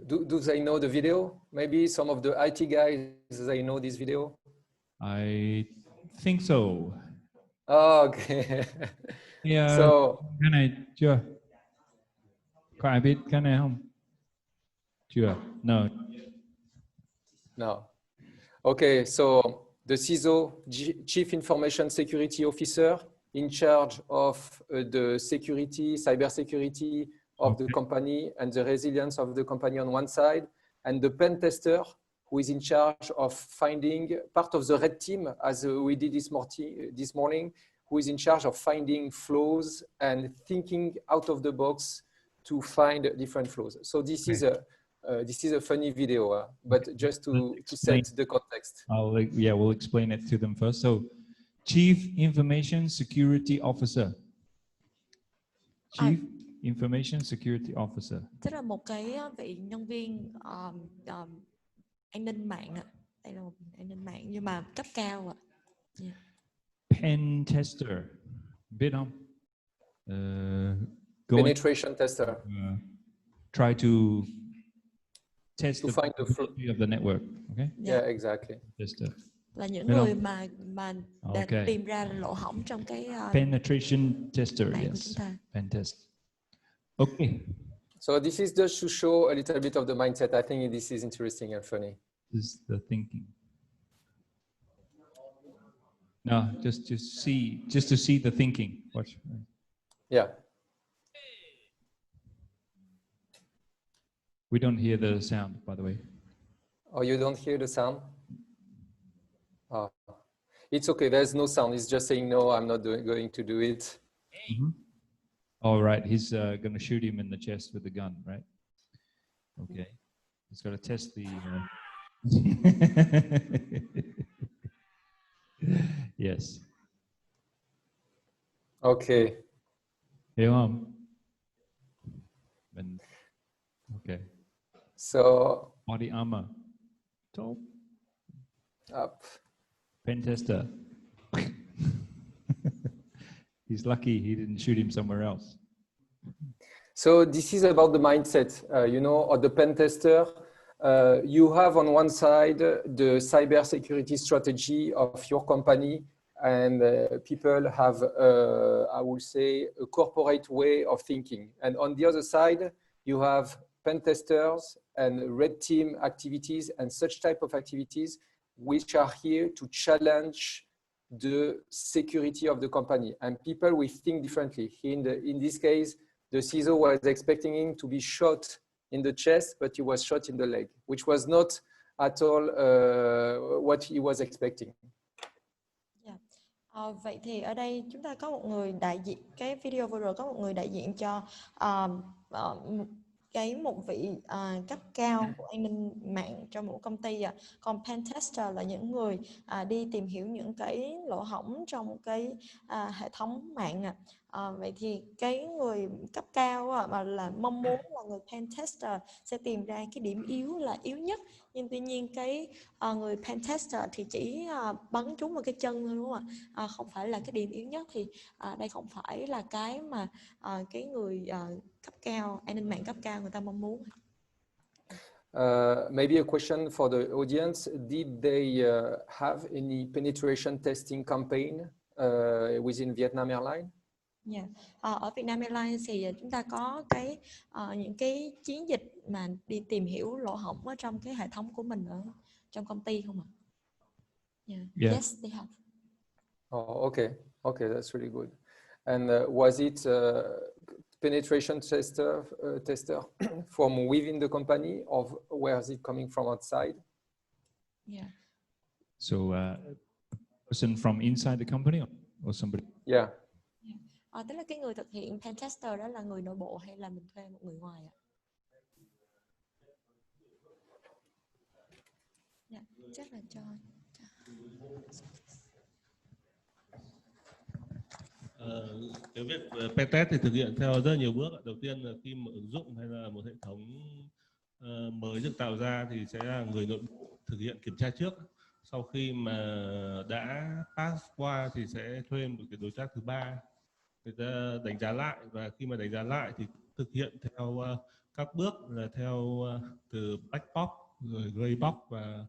Do they know the video? Maybe some of the IT guys, they know this video? I think so. Oh, okay. Yeah, So cái này chưa? Có ai biết cái này không? Chưa? No. no. Okay, so the CISO, Chief Information Security Officer, in charge of the security, cybersecurity of the company and the resilience of the company on one side, and the pen tester, who is in charge of finding part of the red team, as we did this morning, who is in charge of finding flaws and thinking out of the box to find different flaws. So this is a funny video, but just to set the context. We'll explain it to them first. So, Chief Information Security Officer. Chief Information Security Officer. Tức là một cái vị nhân viên an ninh mạng ạ. Đây là một an ninh mạng nhưng mà cấp cao ạ. Yeah. Pen tester. Biết không? Penetration tester. Try to test to the find the of the network. Okay. Yeah, exactly. Tester. Là những người mà đã tìm ra lỗ hổng trong cái penetration tester. Yes. Pen test. Okay. So this is just to show a little bit of the mindset. I think this is interesting and funny. This is the thinking. No, just to see the thinking. Watch. Yeah. We don't hear the sound, by the way. Oh, you don't hear the sound? Oh, it's okay. There's no sound. It's just saying, no, I'm not going to do it. Mm-hmm. All right. He's going to shoot him in the chest with the gun, right? Okay. He's got to test the... Yes. Okay. Hiểu không? Okay. So body armor. Top. Up. Pen tester. He's lucky he didn't shoot him somewhere else. So this is about the mindset, you know, of the pen tester. You have on one side the cybersecurity strategy of your company, and people have, I would say, a corporate way of thinking. And on the other side, you have pen testers and red team activities and such type of activities which are here to challenge the security of the company. And people will think differently. In this case, the CISO was expecting him to be shot in the chest, but he was shot in the leg, which was not at all what he was expecting. Vậy thì ở đây chúng ta có một người đại diện, cái video vừa rồi có một người đại diện cho một vị cấp cao của an ninh mạng trong một công ty. Còn pen tester là những người đi tìm hiểu những cái lỗ hổng trong cái hệ thống mạng. Vậy thì cái người cấp cao mà là mong muốn là người pen tester sẽ tìm ra cái điểm yếu là yếu nhất, nhưng tuy nhiên cái người pen tester thì chỉ bắn trúng vào cái chân thôi, đúng không ạ? Không phải là cái điểm yếu nhất, thì đây không phải là cái mà cái người cấp cao, an ninh mạng cấp cao người ta mong muốn. Maybe a question for the audience. Did they have any penetration testing campaign within Vietnam Airlines? Yeah. Ở Vietnam Airlines thì chúng ta có cái những cái chiến dịch mà đi tìm hiểu lỗ hổng ở trong cái hệ thống của mình ở trong công ty không ạ? Yeah. Yes, they have. Oh, okay. Okay, that's really good. And was it penetration tester from within the company, or where is it coming from outside? Yeah. So person from inside the company or somebody? Yeah. Tức là cái người thực hiện pen tester đó là người nội bộ hay là mình thuê một người ngoài ạ? Dạ, chắc là cho. Cái việc pen test thì thực hiện theo rất nhiều bước. Đầu tiên là khi mà ứng dụng hay là một hệ thống mới được tạo ra thì sẽ là người nội bộ thực hiện kiểm tra trước. Sau khi mà đã pass qua thì sẽ thuê một cái đối tác thứ ba, người ta đánh giá lại, và khi mà đánh giá lại thì thực hiện theo các bước là theo từ black box rồi gray box và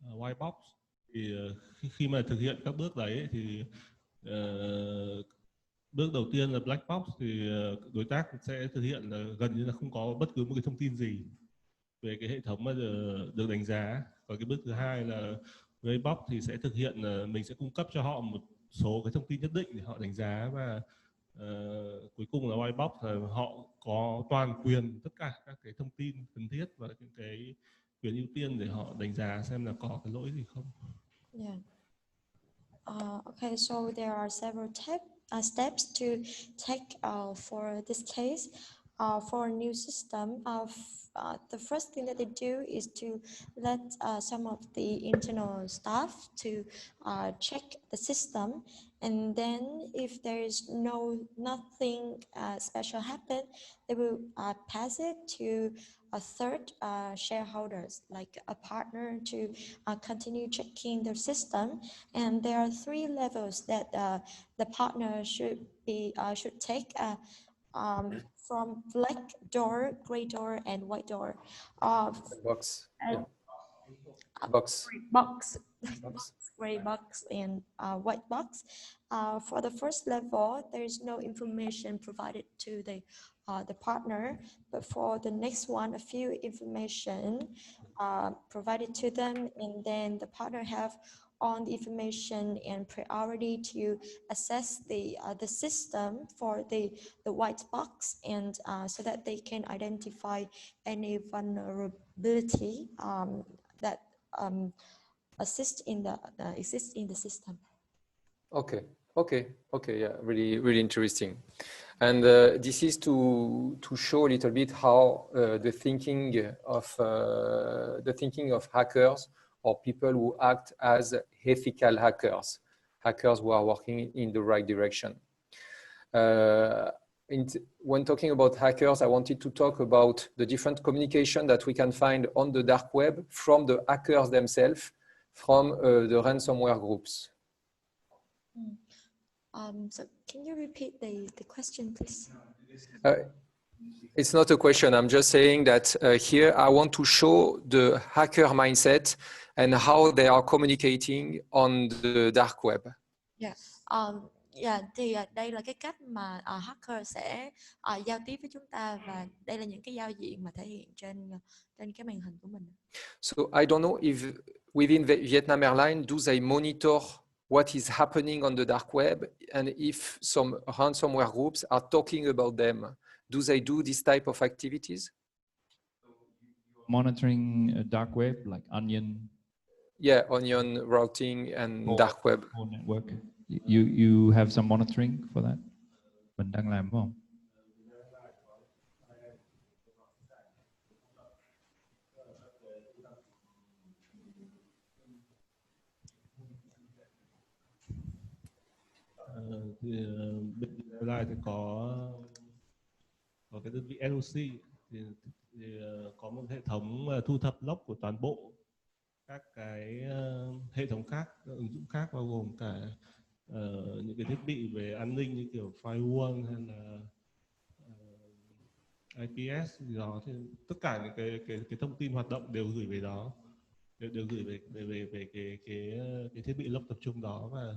white box. Thì khi mà thực hiện các bước đấy thì bước đầu tiên là black box thì đối tác sẽ thực hiện là gần như là không có bất cứ một cái thông tin gì về cái hệ thống mà được đánh giá. Và cái bước thứ hai là gray box thì sẽ thực hiện là mình sẽ cung cấp cho họ một số cái thông tin nhất định để họ đánh giá, và cuối cùng là white box là họ có toàn quyền tất cả các cái thông tin cần thiết và những cái quyền ưu tiên để họ đánh giá xem là có cái lỗi gì không. Yeah. Okay, so there are several steps to take for this case. For a new system, the first thing that they do is to let some of the internal staff to check the system, and then if there is nothing special happen, they will pass it to a third shareholders, like a partner, to continue checking the system. And there are 3 levels that the partner should take from black door, gray door, and white door. Box. And, Box. box, gray box, and white box. For the first level, there is no information provided to the partner, but for the next one, a few information provided to them, and then the partner have on the information and priority to assess the system for the white box, and so that they can identify any vulnerability that exists in the system. Okay. Yeah, really interesting. And this is to show a little bit how the thinking of hackers, or people who act as ethical hackers who are working in the right direction. When talking about hackers, I wanted to talk about the different communication that we can find on the dark web from the hackers themselves, from the ransomware groups. So can you repeat the question, please? It's not a question. I'm just saying that here I want to show the hacker mindset and how they are communicating on the dark web. Yeah. Thì đây là cái cách mà hacker sẽ giao tiếp với chúng ta, và đây là những cái giao diện mà thể hiện trên cái màn hình của mình. So I don't know if within Vietnam Airlines, do they monitor what is happening on the dark web, and if some ransomware groups are talking about them, do they do this type of activities? Monitoring dark web like Onion. Yeah, Onion, routing, and dark web. Core network. You have some monitoring for that? Mình đang làm phải không? Bên Airline thì có cái đơn vị NOC thì có một hệ thống thu thập log của toàn bộ các cái hệ thống khác, các ứng dụng khác, bao gồm cả những cái thiết bị về an ninh như kiểu firewall hay là IPS gì đó, thì tất cả những cái thông tin hoạt động đều gửi về đó, đều gửi về cái thiết bị log tập trung đó, và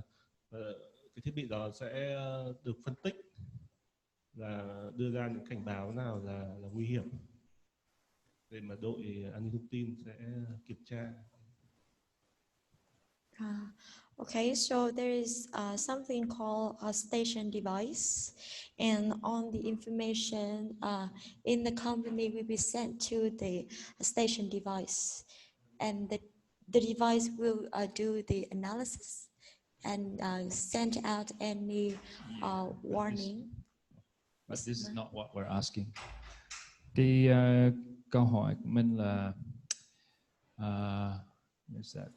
cái thiết bị đó sẽ được phân tích là đưa ra những cảnh báo nào là nguy hiểm để mà đội an ninh thông tin sẽ kiểm tra. Okay, so there is something called a station device, and on the information in the company will be sent to the station device, and the device will do the analysis and send out any warning. But this is not what we're asking. Cái câu hỏi của mình là where's that?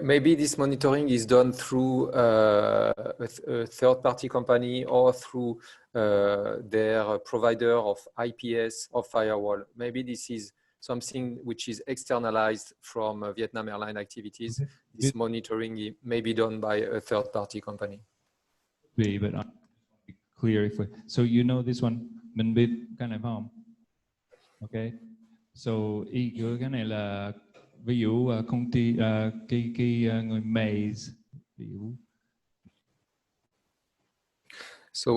Maybe this monitoring is done through a third-party company or through their provider of IPS or firewall. Maybe this is something which is externalized from Vietnam Airlines activities. Okay. This monitoring may be done by a third-party company. But I'm clear if so you know this one. Mình biết cái này phải không? Okay. So ý của cái này là ví dụ công ty người Maze, ví dụ. So,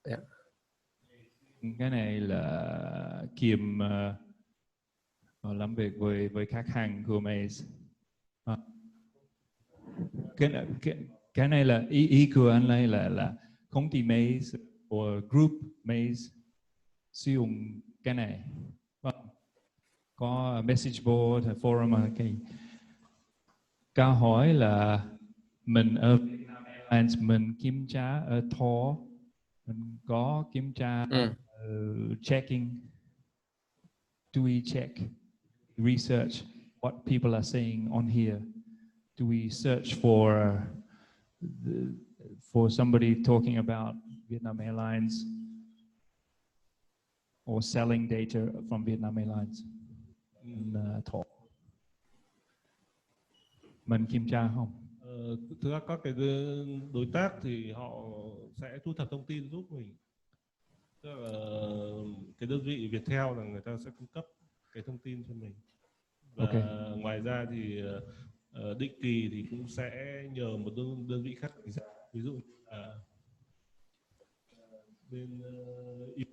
yeah. Cái này là Kim làm việc với khách hàng của Maze. Cái này là ý của anh này là công ty Maze hoặc group Maze sử dụng cái này. Có message board, forum, cái câu hỏi là mình ở Vietnam Airlines mình kiểm tra ở Thor, mình có kiểm tra checking. Do we check, research what people are saying on here? Do we search for somebody talking about Vietnam Airlines or selling data from Vietnam Airlines? Thor. Mình kiểm tra không? Thực ra các cái đối tác thì họ sẽ thu thập thông tin giúp mình. Tức là cái đơn vị Viettel là người ta sẽ cung cấp cái thông tin cho mình. Và ngoài ra thì định kỳ thì cũng sẽ nhờ một đơn vị khác, ví dụ là bên EY.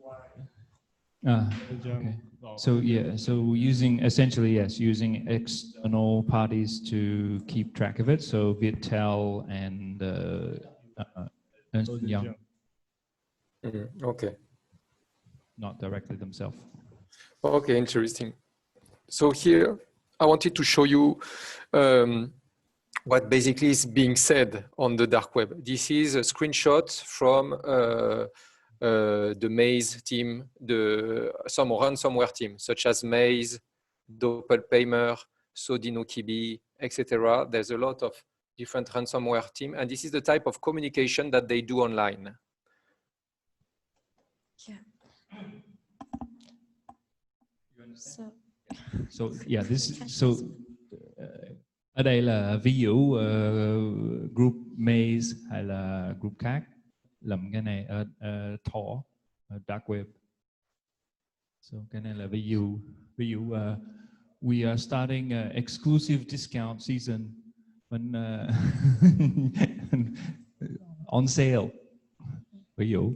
Okay. So yeah, so using external parties to keep track of it. So Viettel and Ernst & Young. Okay. Not directly themselves. Okay, interesting. So here I wanted to show you what basically is being said on the dark web. This is a screenshot from the Maze team, some ransomware team, such as Maze, Doppelpaymer, Sodinokibi, etc. There's a lot of different ransomware team, and this is the type of communication that they do online. Yeah. So yeah, ở đây là ví dụ group Maze hay là group khác làm cái này ở Tor, dark web. So cái này là ví dụ we are starting a exclusive discount season when on sale. Ví dụ.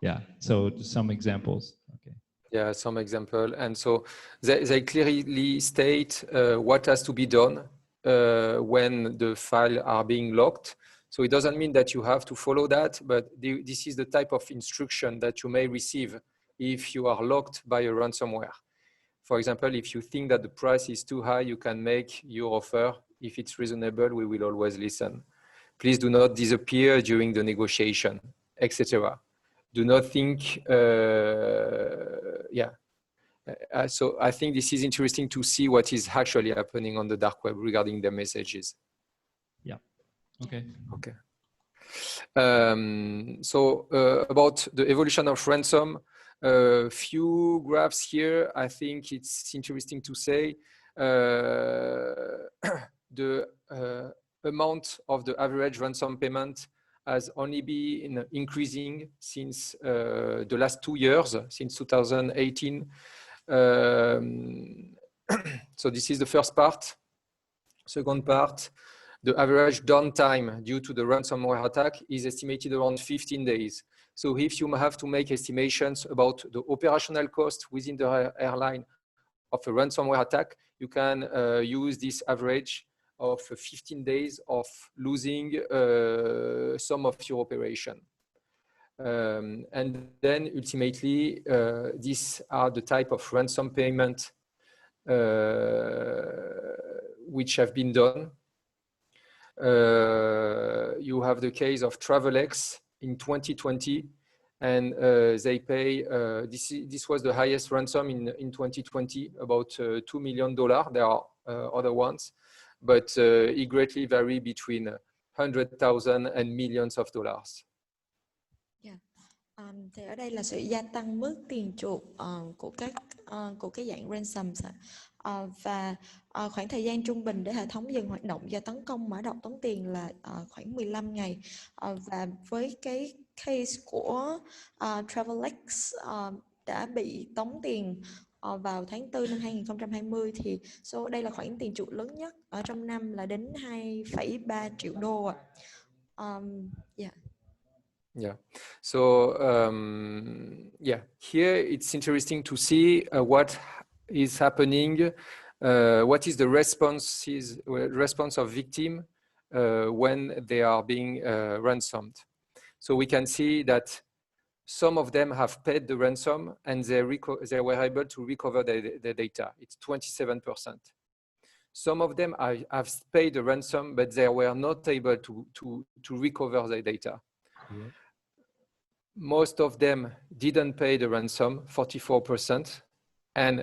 Yeah, so some examples. Okay. Yeah, some example. And so they clearly state what has to be done when the files are being locked. So it doesn't mean that you have to follow that, but this is the type of instruction that you may receive if you are locked by a ransomware. For example, if you think that the price is too high, you can make your offer. If it's reasonable, we will always listen. Please do not disappear during the negotiation, etc. Do not think, so I think this is interesting to see what is actually happening on the dark web regarding the messages. Yeah. Okay. Okay. So about the evolution of ransom, few graphs here. I think it's interesting to say the amount of the average ransom payment has only been increasing since the last 2 years, since 2018. So this is the first part. Second part, the average downtime due to the ransomware attack is estimated around 15 days. So if you have to make estimations about the operational cost within the airline of a ransomware attack, you can use this average of 15 days of losing some of your operation. And then ultimately, these are the type of ransom payment which have been done. You have the case of Travelex in 2020, and they pay, this was the highest ransom in 2020, about $2 million. There are other ones, but it greatly vary between 100,000 and millions of dollars. Yeah. Thì ở đây là sự gia tăng mức tiền chuộc của cái dạng ransom. Và khoảng thời gian trung bình để hệ thống dừng hoạt động do tấn công mã độc tống tiền là khoảng 15 ngày. Và với cái case của Travelex, đã bị tống tiền vào tháng 4 năm 2020 thì đây là khoản tiền chuộc lớn nhất ở trong năm là đến 2,3 triệu đô ạ. Yeah. Yeah. So yeah, here it's interesting to see what is happening. What is the response of victim when they are being ransomed? So we can see that some of them have paid the ransom and they were able to recover the data. It's 27%. Some of them have paid the ransom, but they were not able to recover the data. Yeah. Most of them didn't pay the ransom, 44%, and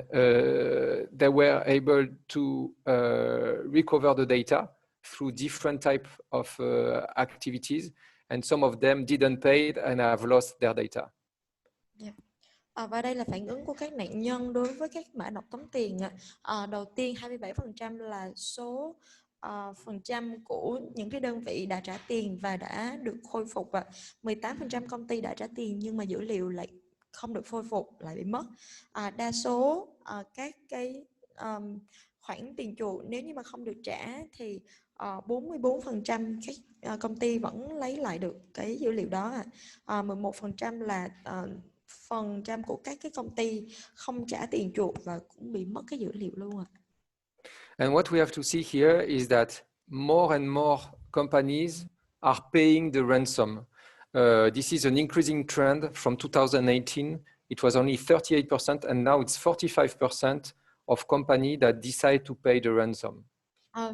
they were able to recover the data through different type of activities, and some of them didn't pay it and have lost their data. Yeah. Và đây là phản ứng của các nạn nhân đối với các mã độc tống tiền. Đầu tiên 27% là số phần trăm của những cái đơn vị đã trả tiền và đã được khôi phục. 18% công ty đã trả tiền nhưng mà dữ liệu lại không được khôi phục, lại bị mất. Đa số các cái khoản tiền chuộc nếu như mà không được trả thì 44% các công ty vẫn lấy lại được cái dữ liệu đó. 11% là phần trăm của các cái công ty không trả tiền chuộc và cũng bị mất cái dữ liệu luôn ạ. And what we have to see here is that more and more companies are paying the ransom. This is an increasing trend from 2018. It was only 38% and now it's 45% of companies that decide to pay the ransom.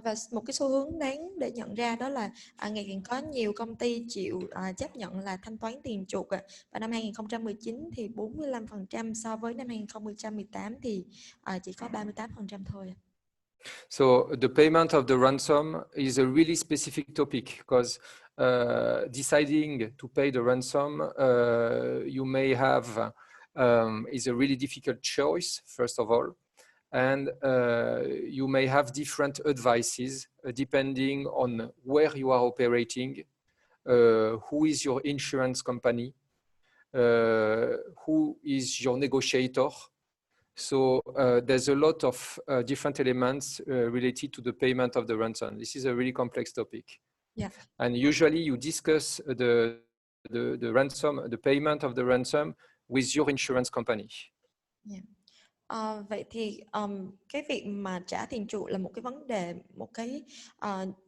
Và một cái xu hướng đáng để nhận ra đó là ngày càng có nhiều công ty chịu chấp nhận là thanh toán tiền chuộc. Và năm 2019 thì 45% so với năm 2018 thì chỉ có 38% thôi. So the payment of the ransom is a really specific topic because deciding to pay the ransom you may have is a really difficult choice, first of all. And you may have different advices depending on where you are operating, who is your insurance company, who is your negotiator. So there's a lot of different elements related to the payment of the ransom. This is a really complex topic. Yeah. And usually you discuss the ransom, the payment of the ransom with your insurance company. Yeah. Vậy thì cái việc mà trả tiền chuộc là một cái vấn đề, một cái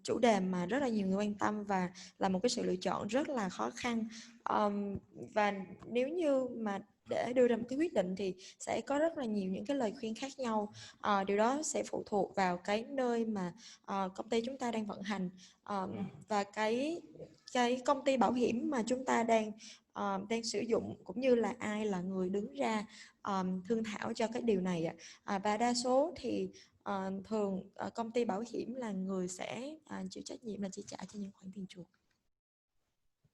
chủ đề mà rất là nhiều người quan tâm và là một cái sự lựa chọn rất là khó khăn. Và nếu như mà để đưa ra một cái quyết định thì sẽ có rất là nhiều những cái lời khuyên khác nhau. Điều đó sẽ phụ thuộc vào cái nơi mà công ty chúng ta đang vận hành và cái công ty bảo hiểm mà chúng ta đang sử dụng, cũng như là ai là người đứng ra thương thảo cho cái điều này. Và đa số thì thường công ty bảo hiểm là người sẽ chịu trách nhiệm là chi trả cho những khoản tiền chuộc.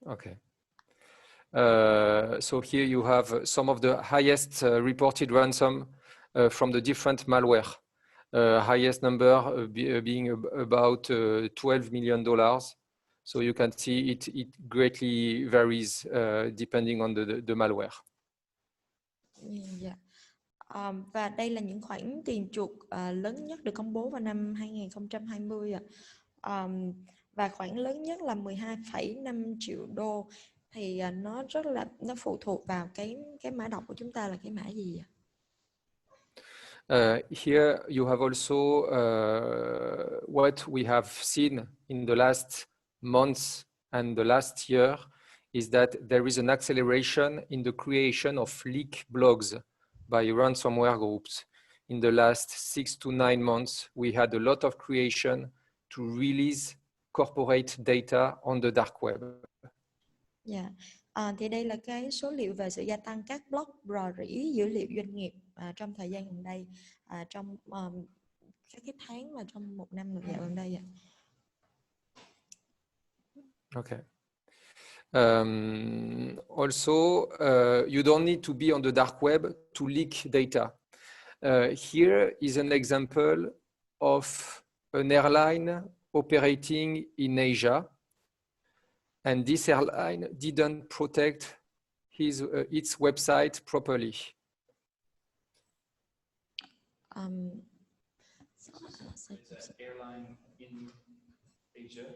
Okay. So here you have some of the highest reported ransom from the different malware. Highest number being about $12 million. So you can see it greatly varies depending on the malware. Yeah. Và đây là những khoản tiền chuộc lớn nhất được công bố vào năm 2020. Và khoản lớn nhất là 12,5 triệu đô. Thì nó phụ thuộc vào cái mã độc của chúng ta là cái mã gì ạ? Here you have also what we have seen in the last months and the last year is that there is an acceleration in the creation of leak blogs by ransomware groups. In the last 6 to 9 months, we had a lot of creation to release corporate data on the dark web. Yeah. Thì đây là cái số liệu về sự gia tăng các blog rò rỉ dữ liệu doanh nghiệp trong thời gian gần đây, trong các cái tháng và trong một năm gần đây. Okay. Also, you don't need to be on the dark web to leak data. Here is an example of an airline operating in Asia. And this airline didn't protect its website properly. It's an airline in Asia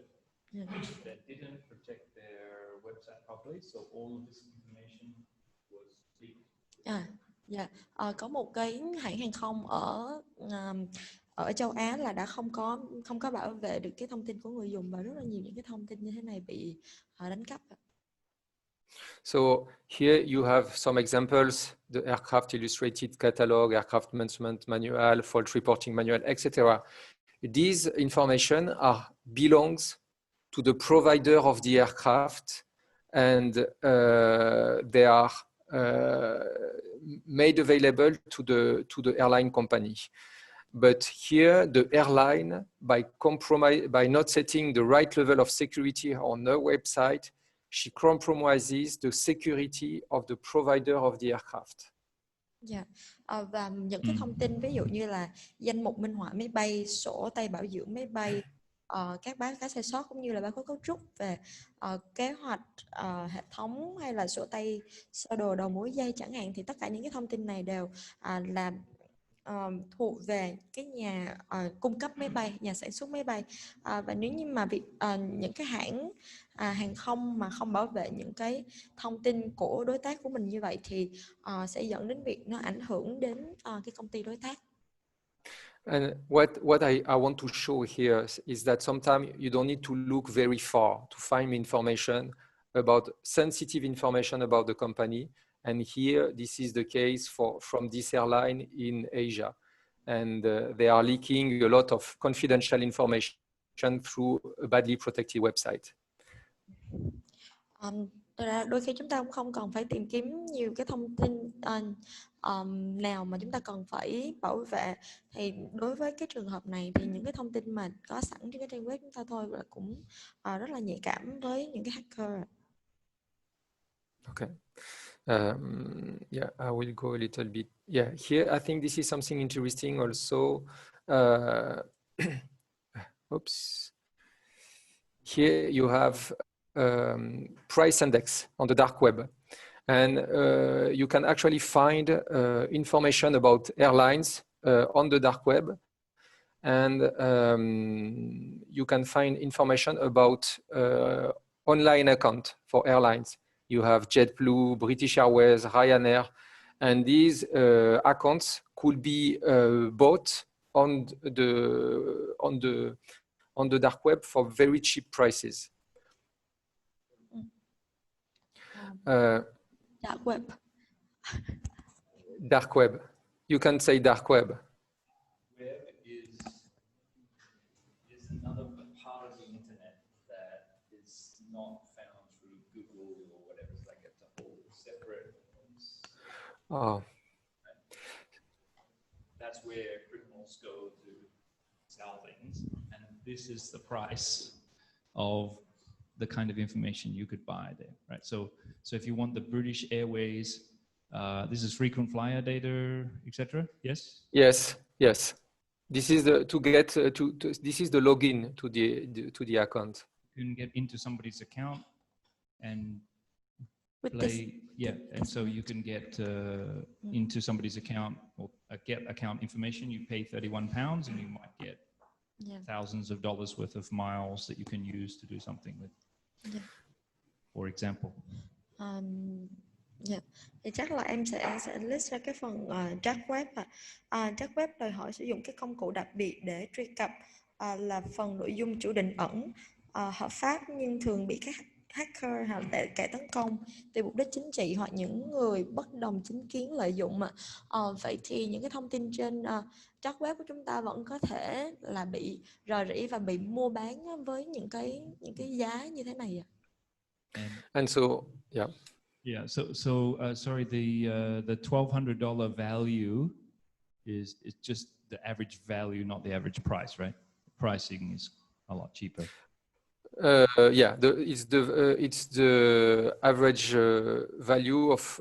that didn't protect their website properly, so all of this information was leaked. Có một cái hãng hàng không ở châu Á là đã không có bảo vệ được cái thông tin của người dùng, và rất là nhiều những cái thông tin như thế này bị đánh cắp. So here you have some examples: the aircraft illustrated catalog, aircraft maintenance manual, fault reporting manual, etc. These information belongs to the provider of the aircraft, and they are made available to the airline company. But here, the airline, by not setting the right level of security on their website, she compromises the security of the provider of the aircraft. Và những cái thông tin ví dụ như là danh mục minh họa máy bay, sổ tay bảo dưỡng máy bay, các báo cáo sai sót cũng như là báo cáo cấu trúc về kế hoạch hệ thống hay là sổ tay sơ đồ đầu mối dây chẳng hạn, thì tất cả những cái thông tin này đều là thuộc về cái nhà cung cấp máy bay, nhà sản xuất máy bay. Và nếu như mà những cái hãng hàng không mà không bảo vệ những cái thông tin của đối tác của mình như vậy thì sẽ dẫn đến việc nó ảnh hưởng đến cái công ty đối tác. And what I want to show here is that sometimes you don't need to look very far to find information about sensitive information about the company. And here, this is the case from this airline in Asia. And they are leaking a lot of confidential information through a badly protected website. Đôi khi chúng ta cũng không cần phải tìm kiếm nhiều cái thông tin nào mà chúng ta cần phải bảo vệ. Thì đối với cái trường hợp này thì những cái thông tin mà có sẵn trên cái trang web chúng ta thôi là cũng rất là nhạy cảm với những cái hacker. Okay. Yeah, I will go a little bit. Yeah, here I think this is something interesting also. Oops. Here you have price index on the dark web, and you can actually find information about airlines on the dark web, and you can find information about online account for airlines. You have JetBlue, British Airways, Ryanair, and these accounts could be bought on the dark web for very cheap prices. Dark web. Dark web. You can say dark web. Web is another part of the internet that is not found through Google or whatever. It's like it's a whole separate. Oh. That's where criminals go to sell things, and this is the price of the kind of information you could buy there, right? So if you want the British Airways, this is frequent flyer data, etc. Yes. Yes. This is this is the login to the account. You can get into somebody's account and and so you can get into somebody's account or get account information. You pay £31 and you might get thousands of dollars worth of miles that you can use to do something with. For example. Thì chắc là em sẽ list ra cái phần dark web. Dark web đòi hỏi sử dụng cái công cụ đặc biệt để truy cập là phần nội dung chủ định ẩn, hợp pháp nhưng thường bị các hacker hoặc kẻ tấn công vì mục đích chính trị hoặc những người bất đồng chính kiến lợi dụng. Vậy thì những cái thông tin trên dark web của chúng ta vẫn có thể là bị rò rỉ và bị mua bán với những cái giá như thế này. And so sorry, the $1,200 value is just the average value, not the average price, right? Pricing is a lot cheaper. It's the average value of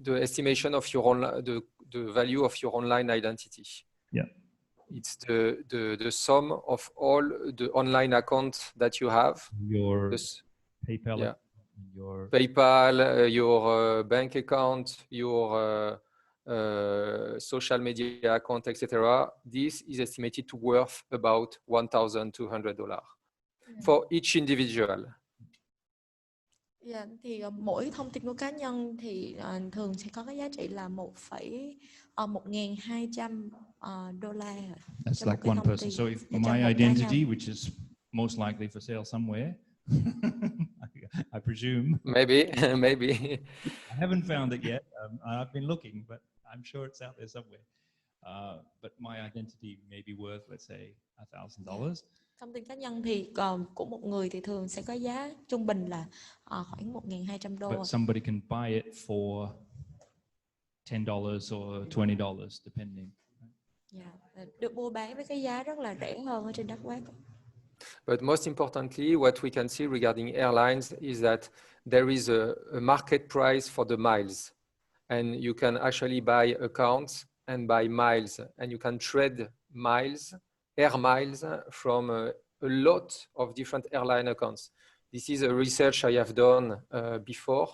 the estimation of the value of your online identity. Yeah. It's the sum of all the online accounts that you have. Your PayPal, your PayPal, your bank account, your social media account, etc., this is estimated to worth about $1,200 for each individual. Dạ, thì mỗi thông tin của cá nhân thì thường sẽ có cái giá trị là 1.200 đô la. That's like one person. So if my identity, which is most likely for sale somewhere, I presume. Maybe, maybe. I haven't found it yet. I've been looking, but I'm sure it's out there somewhere. But my identity may be worth, let's say, $1,000. Thông tin cá nhân thì của một người thì thường sẽ có giá trung bình là khoảng 1.200 đô. But somebody can buy it for $10 or $20, depending. Yeah, được mua bán với cái giá rất là rẻ hơn ở trên dark web. But most importantly, what we can see regarding airlines is that there is a market price for the miles, and you can actually buy accounts and buy miles, and you can trade miles, air miles, from a lot of different airline accounts. This is a research I have done before.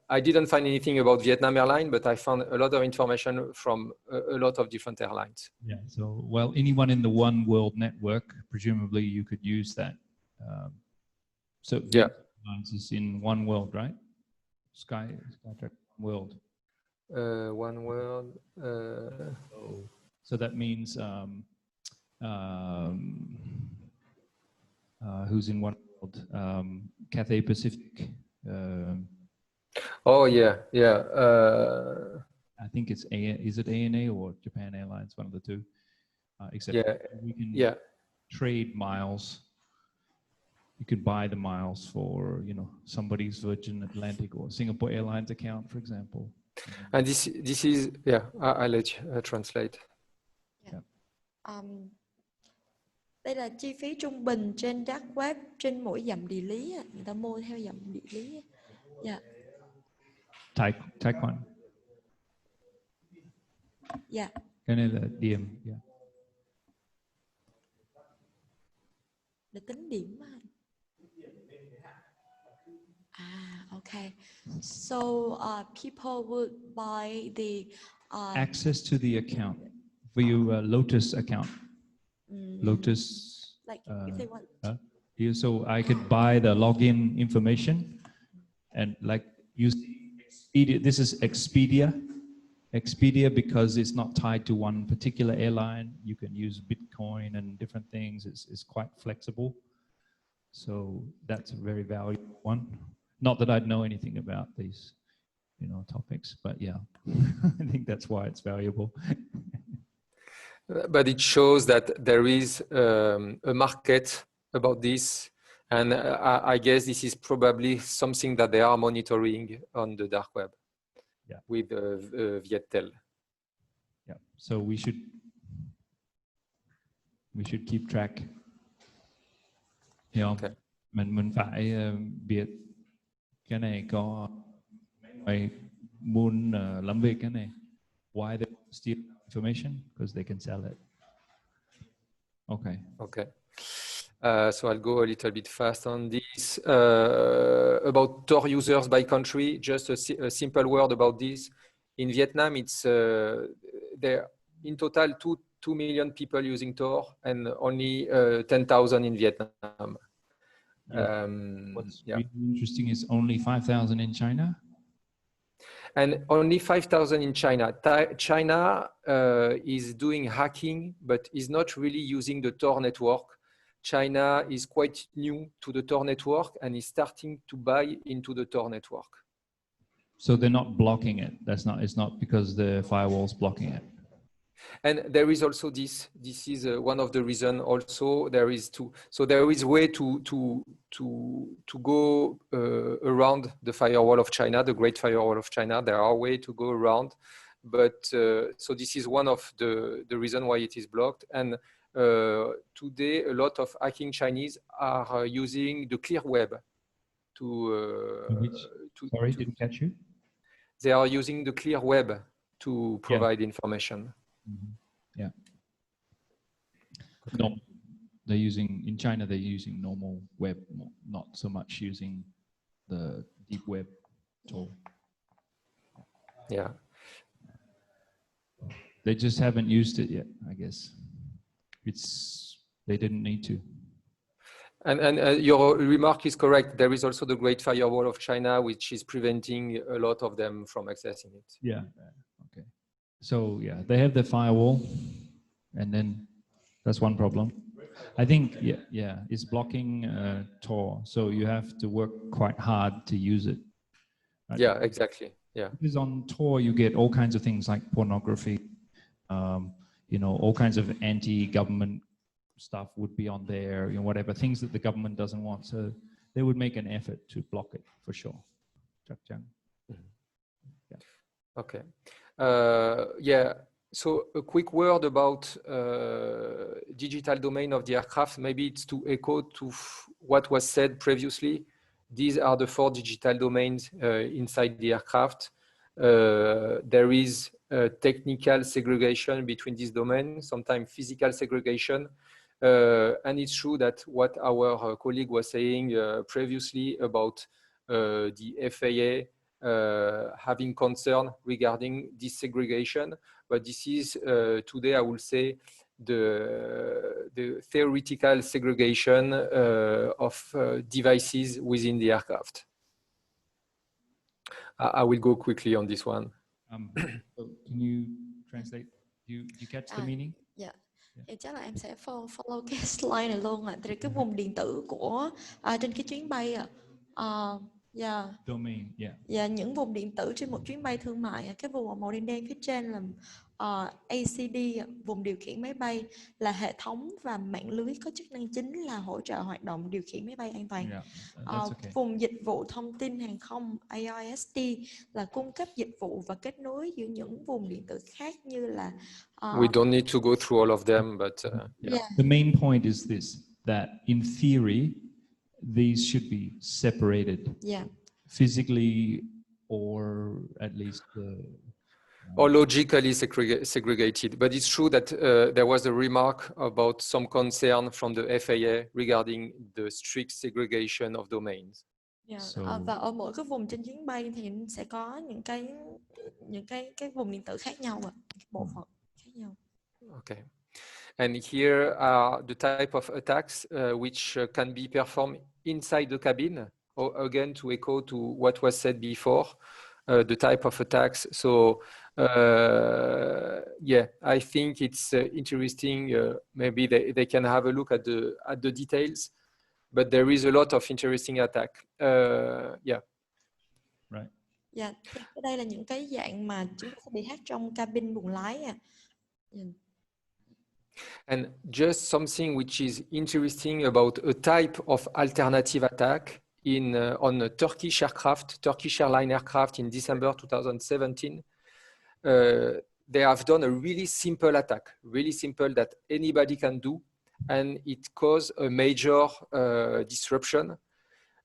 I didn't find anything about Vietnam Airlines, but I found a lot of information from a lot of different airlines. Yeah, so, well, anyone in the One World network, presumably you could use that. So yeah, Airlines is in One World, right? Skytrax World. One World. So that means who's in One World? Cathay Pacific. Oh yeah, yeah. I think it's is it ANA or Japan Airlines, one of the two. Except we can trade miles. You could buy the miles for, you know, somebody's Virgin Atlantic or Singapore Airlines account, for example. And this is I'll let you translate. Yeah. Đây là chi phí trung bình trên dark web trên mỗi dặm địa lý, người ta mua theo dặm địa lý. Dạ. Taekwon. Dạ. Cái này là điểm. Yeah. Để tính điểm mà. Okay. So people would buy the access to the account for your Lotus account. Lotus. Like if they want. So I could buy the login information, and like use Expedia. This is Expedia. Expedia, because it's not tied to one particular airline. You can use Bitcoin and different things. It's quite flexible. So that's a very valuable one. Not that I'd know anything about these, you know, topics, but yeah, I think that's why it's valuable. But it shows that there is a market about this, and I guess this is probably something that they are monitoring on the dark web. Yeah. With Viettel. Yeah. So we should keep track. Yeah. Okay. Mình phải biết cái này có mấy muốn làm việc cái này. Why they steal information? Because they can sell it. Okay. Okay. So I'll go a little bit fast on this. About Tor users by country, just a simple word about this. In Vietnam, it's there in total 2 million people using Tor, and only 10,000 in Vietnam. Yeah. What's really interesting is only 5,000 in China. And only 5,000 in China. China is doing hacking, but is not really using the Tor network. China is quite new to the Tor network and is starting to buy into the Tor network. So they're not blocking it. It's not because the firewall's blocking it. And there is also this. This is one of the reasons. Also, there is there is way to go around the firewall of China, the Great Firewall of China. There are ways to go around, but so this is one of the reason why it is blocked. And today, a lot of hacking Chinese are using the clear web Sorry, didn't catch you. They are using the clear web to provide information. Mm-hmm. Yeah. Okay. No, in China, they're using normal web, not so much using the deep web tool. Yeah. They just haven't used it yet, I guess. They didn't need to. And your remark is correct. There is also the Great Firewall of China, which is preventing a lot of them from accessing it. Yeah. Okay. So yeah, they have the firewall, and then that's one problem. I think it's blocking Tor, so you have to work quite hard to use it. Right? Yeah, exactly. Yeah. Because on Tor you get all kinds of things like pornography, all kinds of anti-government stuff would be on there, whatever things that the government doesn't want. So they would make an effort to block it for sure. Chắc chắn. Yeah. Okay. So a quick word about digital domain of the aircraft. Maybe it's to echo to what was said previously. These are the 4 digital domains inside the aircraft. There is technical segregation between these domains, sometimes physical segregation. And it's true that what our colleague was saying previously about the FAA having concern regarding this segregation, but this is today, I will say, the theoretical segregation of devices within the aircraft. I will go quickly on this one. So can you translate? Do you catch the meaning? Dạ. Thì chắc là em sẽ follow cái slide này luôn ạ. Thì cái vùng điện tử của trên cái chuyến bay ạ. Domain, yeah. Dạ, những vùng điện tử trên một chuyến bay thương mại, cái vùng màu đen đen phía trên là ACD, vùng điều khiển máy bay, là hệ thống và mạng lưới có chức năng chính là hỗ trợ hoạt động điều khiển máy bay an toàn. Okay. Vùng dịch vụ thông tin hàng không AIST là cung cấp dịch vụ và kết nối giữa những vùng điện tử khác như là We don't need to go through all of them, but yeah. The main point is this, that in theory these should be separated. Yeah. Physically, or at least or logically segregated. But it's true that there was a remark about some concern from the FAA regarding the strict segregation of domains. Yeah. Và ở mỗi cái vùng trên chuyến bay thì sẽ có những cái vùng điện tử khác nhau, bộ phận khác nhau. Okay. And here are the type of attacks which can be performed inside the cabin. Again, to echo to what was said before, the type of attacks. So, I think it's interesting. Maybe they can have a look at the details, but there is a lot of interesting attack. Right. Yeah. Đây là những cái dạng mà chúng ta sẽ bị hack trong cabin buồng lái. And just something which is interesting about a type of alternative attack on a Turkish airline aircraft in December 2017. They have done a really simple attack, really simple that anybody can do, and it caused a major disruption.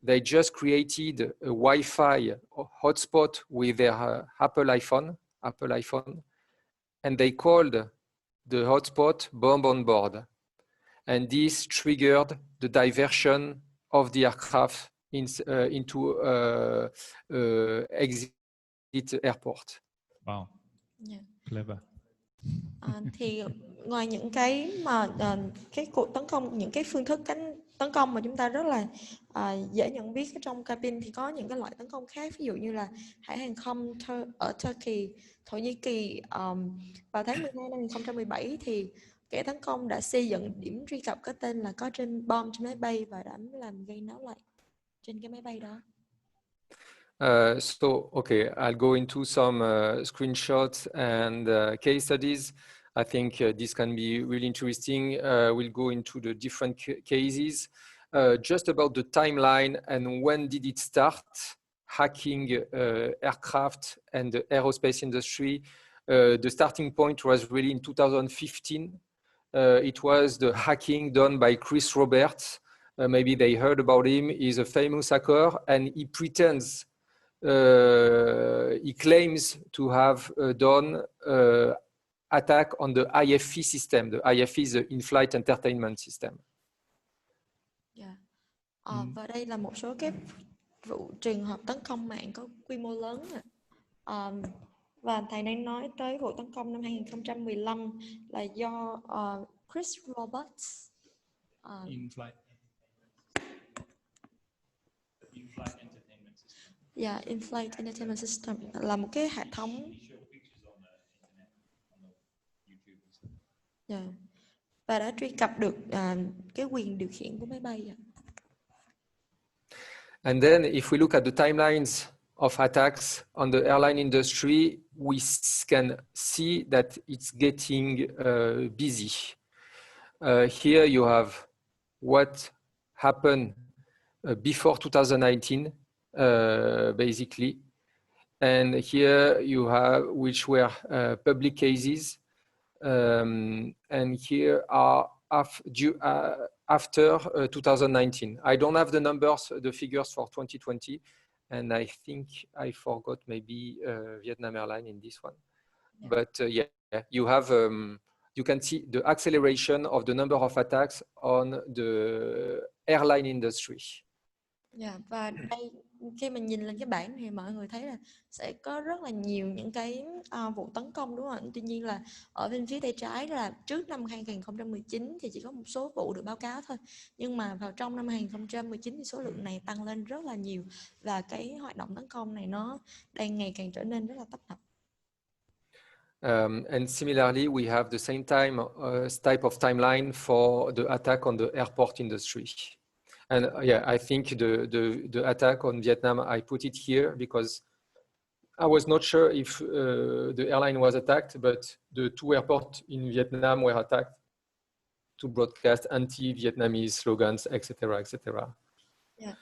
They just created a Wi-Fi hotspot with their Apple iPhone, and they called the hotspot bomb on board. And this triggered the diversion of the aircraft into exit airport. Wow. Yeah. Clever. Thì ngoài những cái mà cái cuộc tấn công, những cái phương thức tấn công mà chúng ta rất là dễ nhận biết ở trong cabin, thì có những cái loại tấn công khác, ví dụ như là hãng hàng không ở Turkey, Thổ Nhĩ Kỳ, vào tháng 12 năm 2017 thì kẻ tấn công đã xây dựng điểm truy cập có tên là có trên bom trên máy bay và đã làm gây náo loạn trên cái máy bay đó. Okay, I'll go into some screenshots and case studies. I think this can be really interesting. We'll go into the different cases. Just about the timeline and when did it start hacking aircraft and the aerospace industry. The starting point was really in 2015. It was the hacking done by Chris Roberts. Maybe they heard about him. He's a famous hacker, and he pretends, he claims to have done attack on the IFE system. The IFE is the in-flight entertainment system. Yeah. Và đây là một số cái vụ trường hợp tấn công mạng có quy mô lớn. Và thầy đang nói tới vụ tấn công năm 2015 là do Chris Roberts. In-flight Entertainment System. Yeah, In-flight Entertainment System là một cái hệ thống. Yeah. Và đã truy cập được cái quyền điều khiển của máy bay. And then if we look at the timelines of attacks on the airline industry, we can see that it's getting busy. Here you have what happened before 2019, basically. And here you have which were public cases. And here are after 2019. I don't have the numbers, the figures for 2020. And I think I forgot maybe Vietnam Airlines in this one. Yeah. But yeah, you have, you can see the acceleration of the number of attacks on the airline industry. Yeah, và đây khi mình nhìn lên cái bảng thì mọi người thấy là sẽ có rất là nhiều những cái vụ tấn công, đúng không ạ? Tuy nhiên là ở bên phía tay trái là trước năm 2019 thì chỉ có một số vụ được báo cáo thôi. Nhưng mà vào trong năm 2019 thì số lượng này tăng lên rất là nhiều và cái hoạt động tấn công này nó đang ngày càng trở nên rất là tấp nập. And similarly, we have the same type of timeline for the attack on the airport industry. And yeah, I think the attack on Vietnam, I put it here because I was not sure if the airline was attacked, but the two airports in Vietnam were attacked to broadcast anti-Vietnamese slogans, etc., etc. Yeah.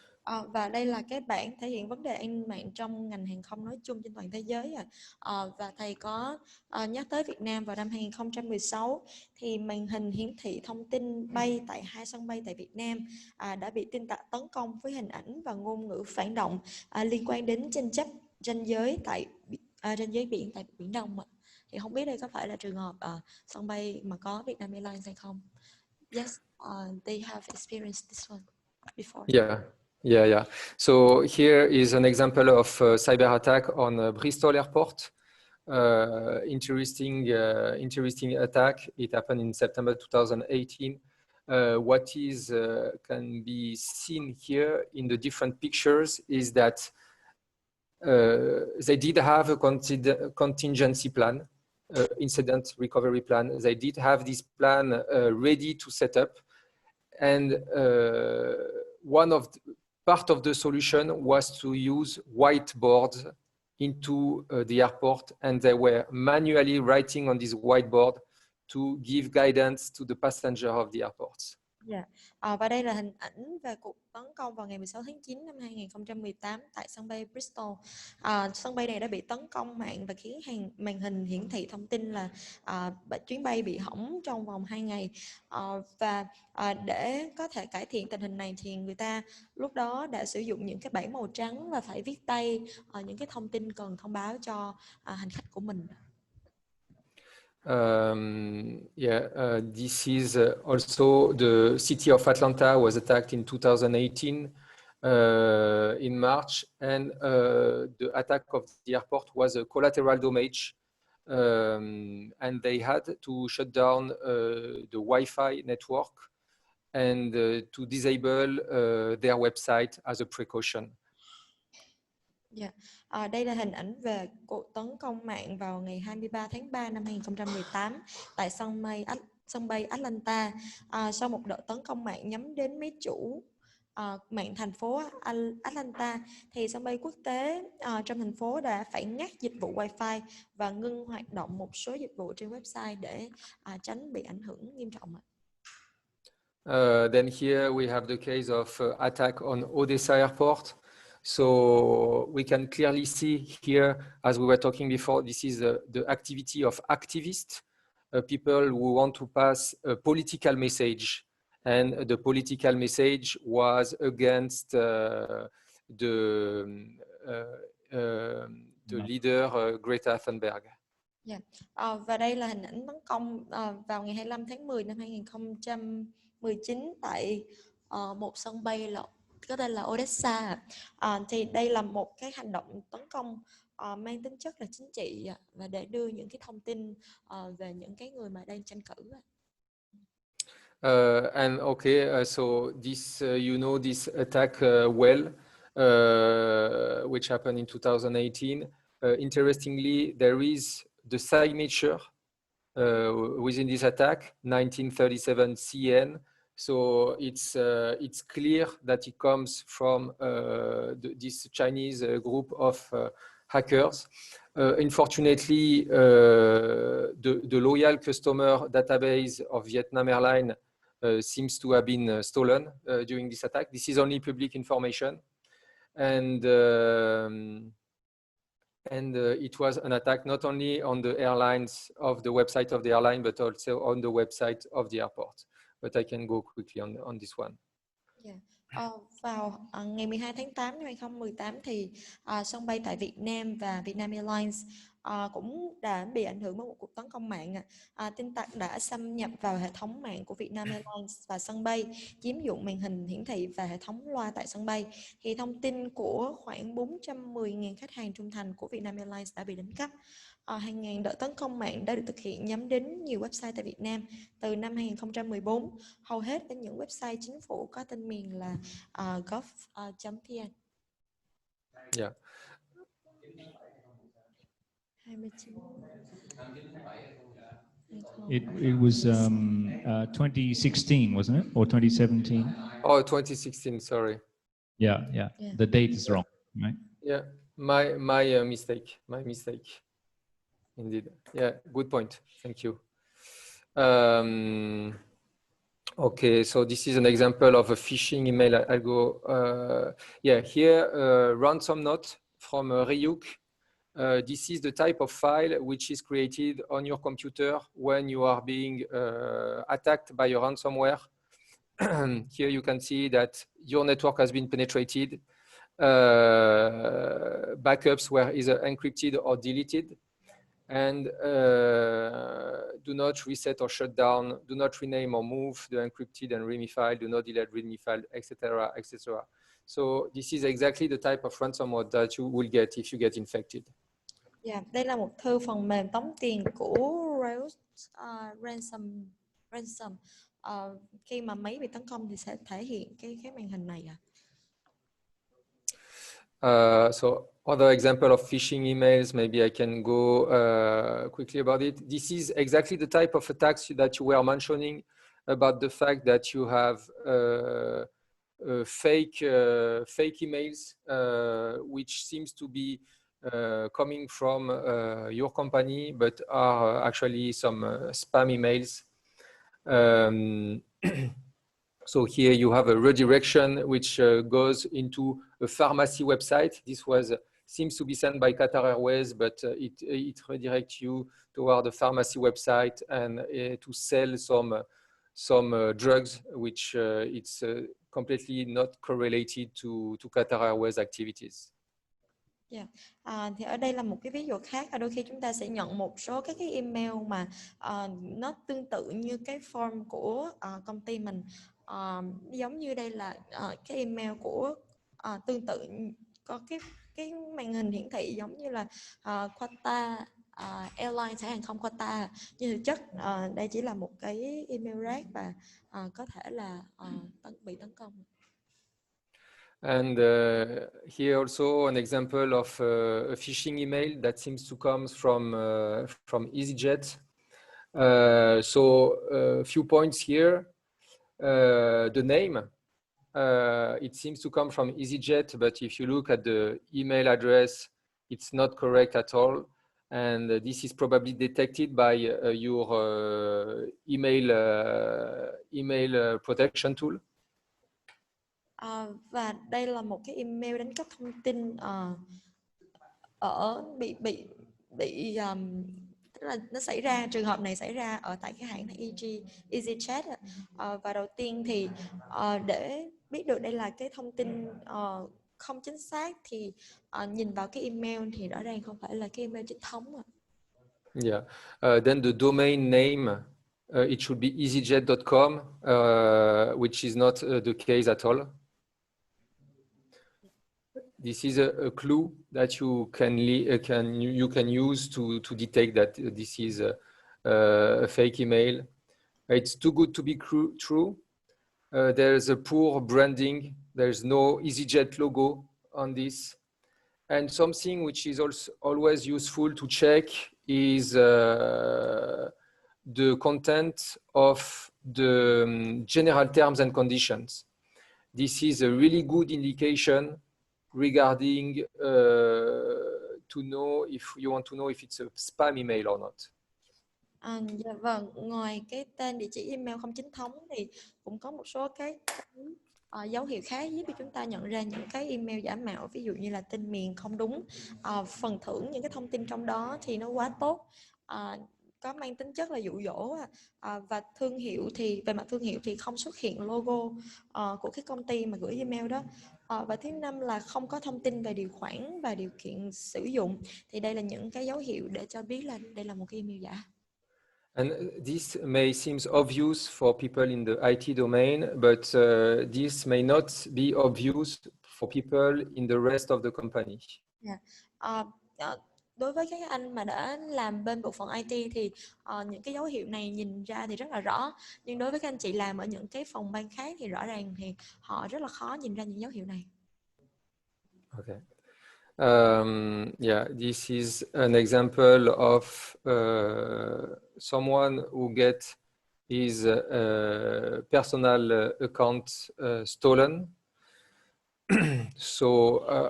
Và đây là cái bảng thể hiện vấn đề an ninh mạng trong ngành hàng không nói chung trên toàn thế giới. Và thầy có nhắc tới Việt Nam vào năm 2016 thì màn hình hiển thị thông tin bay tại 2 sân bay tại Việt Nam đã bị tin tặc tấn công với hình ảnh và ngôn ngữ phản động liên quan đến tranh chấp ranh giới biển tại Biển Đông. Thì không biết đây có phải là trường hợp sân bay mà có Vietnam Airlines hay không? Yes, they have experienced this one before. Yeah. So here is an example of a cyber attack on Bristol Airport. Interesting attack. It happened in September 2018. What can be seen here in the different pictures is that they did have a contingency plan, incident recovery plan. They did have this plan ready to set up, and part of the solution was to use whiteboards into the airport, and they were manually writing on this whiteboard to give guidance to the passenger of the airports. Yeah. Và đây là hình ảnh về cuộc tấn công vào ngày 16 tháng 9 năm 2018 tại sân bay Bristol. Sân bay này đã bị tấn công mạng và khiến màn hình hiển thị thông tin là chuyến bay bị hỏng trong vòng 2 ngày. Và để có thể cải thiện tình hình này thì người ta lúc đó đã sử dụng những cái bảng màu trắng và phải viết tay những cái thông tin cần thông báo cho hành khách của mình. This is also the city of Atlanta was attacked in 2018 in March, and the attack of the airport was a collateral damage, and they had to shut down the Wi-Fi network and to disable their website as a precaution. Yeah. Đây là hình ảnh về cuộc tấn công mạng vào ngày 23 tháng 3 năm 2018 tại sân bay Atlanta. Sau một đợt tấn công mạng nhắm đến máy chủ mạng thành phố Atlanta, thì sân bay quốc tế trong thành phố đã phải ngắt dịch vụ Wi-Fi và ngưng hoạt động một số dịch vụ trên website để tránh bị ảnh hưởng nghiêm trọng. Then here we have the case of attack on Odessa Airport. So we can clearly see here, as we were talking before, this is the activity of activists, people who want to pass a political message. And the political message was against the leader Greta Thunberg. Yeah. Và đây là hình ảnh tấn công vào ngày 25 tháng 10 năm 2019 tại một sân bay có tên là Odessa. Thì đây là một cái hành động tấn công mang tính chất là chính trị và để đưa những cái thông tin về những cái người mà đang tranh cử. And okay, so this, you know, this attack well, which happened in 2018. Interestingly, there is the signature within this attack, 1937 CN. So it's clear that it comes from this Chinese group of hackers. Unfortunately, the loyal customer database of Vietnam Airlines seems to have been stolen during this attack. This is only public information. And it was an attack not only on the airlines of the website of the airline, but also on the website of the airport. But I can go quickly on this one. Yeah. Vào ngày 12 tháng 8 năm 2018 thì sân bay tại Việt Nam và Vietnam Airlines cũng đã bị ảnh hưởng bởi một cuộc tấn công mạng. Tin tặc đã xâm nhập vào hệ thống mạng của Vietnam Airlines và sân bay, chiếm dụng màn hình hiển thị và hệ thống loa tại sân bay. Thì thông tin của khoảng 410.000 khách hàng trung thành của Vietnam Airlines đã bị đánh cắp. Hàng ngàn đợt tấn công mạng đã được thực hiện nhắm đến nhiều website tại Việt Nam từ năm 2014, hầu hết đến những website chính phủ có tên miền là gov.vn. Yeah. 29. It was 2016, wasn't it, or 2017? Oh, 2016. Sorry. Yeah. The date is wrong, right? Yeah, my mistake. My mistake. Indeed. Yeah, good point. Thank you. Okay, so this is an example of a phishing email. I'll go. Yeah, here, ransom note from Ryuk. This is the type of file which is created on your computer when you are being attacked by a ransomware. Here you can see that your network has been penetrated. Backups were either encrypted or deleted. And do not reset or shut down, do not rename or move the encrypted and README file, do not delete README file, etc., etc. So this is exactly the type of ransomware that you will get if you get infected. Yeah, đây là một thư phần mềm tống tiền của ransom. Khi mà máy bị tấn công thì sẽ thể hiện cái màn hình này. So other example of phishing emails, maybe I can go quickly about it. This is exactly the type of attacks that you were mentioning about the fact that you have fake emails, which seems to be coming from your company, but are actually some spam emails. So here you have a redirection which goes into a pharmacy website. This seems to be sent by Qatar Airways, but it redirects you toward the pharmacy website and to sell some drugs, which it's completely not correlated to Qatar Airways activities. Yeah. Thì ở đây là một cái ví dụ khác, đôi khi chúng ta sẽ nhận một số các cái email mà nó tương tự như cái form của công ty mình. Giống như đây là cái email của tương tự có cái màn hình hiển thị giống như là Qatar Airlines, hàng không Qatar, nhưng thực chất đây chỉ là một cái email rác và có thể là bị tấn công. And here also an example of a phishing email that seems to come from EasyJet. So a few points here. The name, it seems to come from EasyJet, but if you look at the email address, it's not correct at all. And this is probably detected by your email protection tool. Và đây là một cái email đánh cắp thông tin ở bị tức là nó xảy ra, trường hợp này xảy ra ở tại cái hãng EasyJet. Và đầu tiên thì để biết được đây là cái thông tin không chính xác thì nhìn vào cái email thì rõ ràng không phải là cái email chính thống. Yeah. Then the domain name, it should be easyjet.com, which is not the case at all. this is a clue that you can use to detect that this is a fake email. It's too good to be true. There's a poor branding. There's no EasyJet logo on this. And something which is also always useful to check is the content of the general terms and conditions. This is a really good indication regarding to know if you want to know if it's a spam email or not. Dạ vâng, ngoài cái tên địa chỉ email không chính thống thì cũng có một số cái dấu hiệu khác giúp cho chúng ta nhận ra những cái email giả mạo, ví dụ như là tên miền không đúng, phần thưởng những cái thông tin trong đó thì nó quá tốt, có mang tính chất là dụ dỗ, và thương hiệu thì về mặt thương hiệu thì không xuất hiện logo của cái công ty mà gửi email đó. Và thứ năm là không có thông tin về điều khoản và điều kiện sử dụng, thì đây là những cái dấu hiệu để cho biết là đây là một cái email giả. And this may seem obvious for people in the IT domain, but this may not be obvious for people in the rest of the company. Đối với các anh mà đã làm bên bộ phận IT thì những cái dấu hiệu này nhìn ra thì rất là rõ, nhưng đối với các anh chị làm ở những cái phòng ban khác thì rõ ràng thì họ rất là khó nhìn ra những dấu hiệu này. Okay. Yeah, this is an example of someone who gets his personal account stolen. So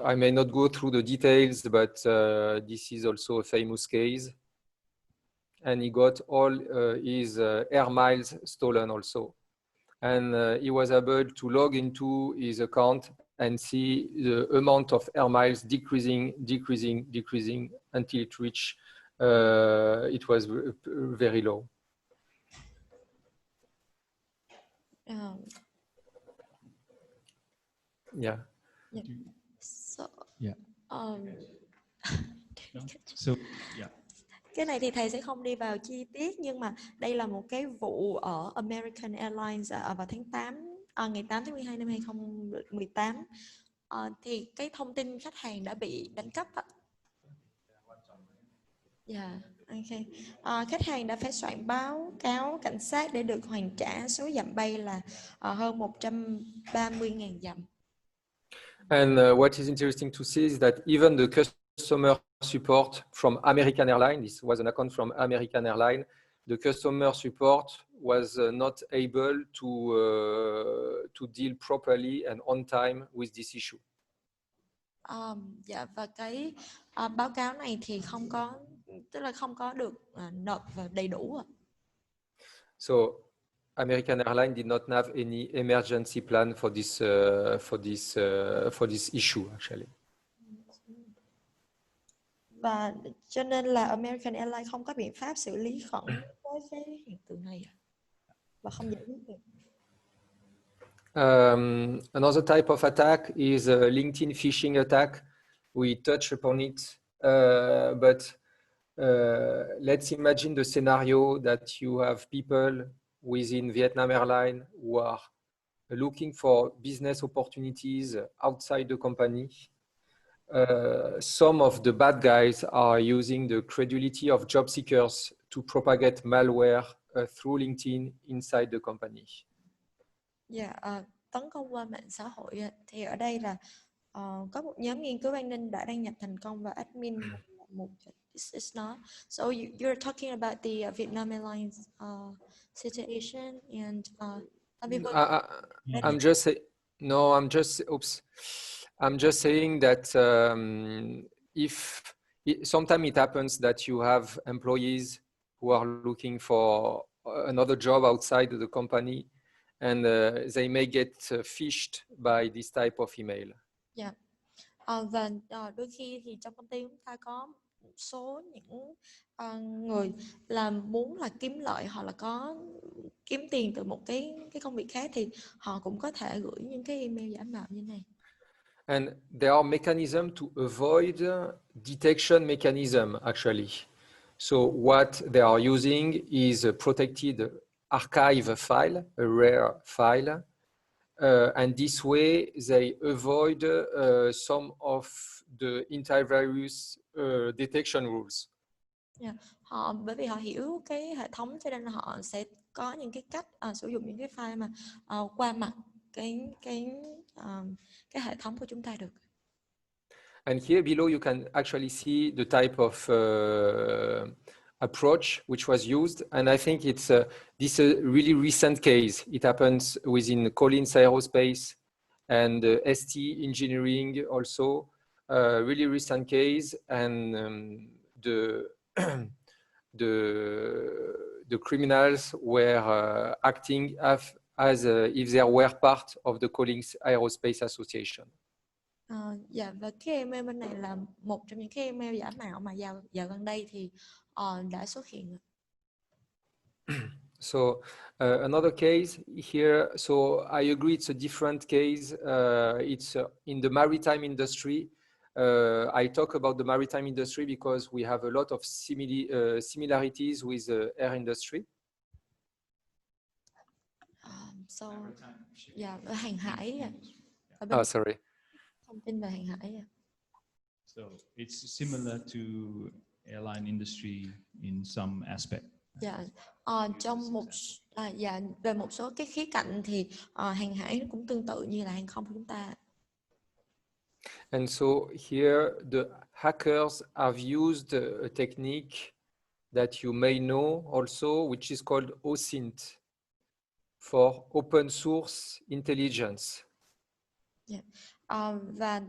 I may not go through the details, but this is also a famous case. And he got all his air miles stolen also. And he was able to log into his account and see the amount of air miles decreasing until it reached, it was very low. Yeah. So, yeah. So, yeah. Cái này thì thầy sẽ không đi vào chi tiết, nhưng mà đây là một cái vụ ở American Airlines vào ngày 8 tháng 12 năm 2018. Thì cái thông tin khách hàng đã bị đánh cắp ạ. Yeah, okay. Khách hàng đã phải soạn báo cáo cảnh sát để được hoàn trả số dặm bay là hơn 130.000 dặm. And what is interesting to see is that even the customer support from American Airlines, this was an account from American Airlines, the customer support was not able to deal properly and on time with this issue. Dạ, và cái báo cáo này thì không có được nộp đầy đủ. So American Airlines did not have any emergency plan for this issue actually. Và cho nên là American Airlines không có biện pháp xử lý khẩn với cái hiện tượng này và không giải quyết được. Another type of attack is a LinkedIn phishing attack. We touch upon it, but let's imagine the scenario that you have people within Vietnam Airlines who are looking for business opportunities outside the company. Some of the bad guys are using the credulity of job seekers to propagate malware through LinkedIn inside the company. Tấn công qua mạng xã hội thì ở đây là có một nhóm nghiên cứu an ninh đã đăng nhập thành công và admin một it's not. So you're talking about the Vietnam Airlines situation and I'm just saying that sometimes it happens that you have employees who are looking for another job outside the company, and they may get phished by this type of email. Yeah. Và đôi khi thì trong công ty chúng ta có một số những người làm muốn là kiếm lợi, hoặc là có kiếm tiền từ một cái công việc khác, thì họ cũng có thể gửi những cái email giả mạo như này. And there are mechanisms to avoid detection mechanism actually. So what they are using is a protected archive file, a rare file, and this way they avoid some of the antivirus detection rules. Bởi vì họ hiểu cái hệ thống cho nên họ sẽ có những cái cách sử dụng những cái file mà qua mặt cái hệ thống của chúng ta được. And here below you can actually see the type of approach which was used, and I think it's this a really recent case. It happens within Collins Aerospace and ST Engineering also, really recent case, and the criminals were acting as if they were part of the Collins Aerospace Association. Dạ, và cái email bên này là một trong những cái email giả mạo mà dạo gần đây thì đã xuất hiện. So another case here, so I agree it's a different case. It's in the maritime industry. I talk about the maritime industry because we have a lot of similarities with the air industry. So, dạ, ở hàng hải. Sorry. Thông tin về hàng hải. So it's similar to airline industry in some aspect. Dạ, trong về một số cái khía cạnh thì hàng hải cũng tương tự như là hàng không của chúng ta. And so here the hackers have used a technique that you may know also, which is called OSINT, for open source intelligence. Yeah. Và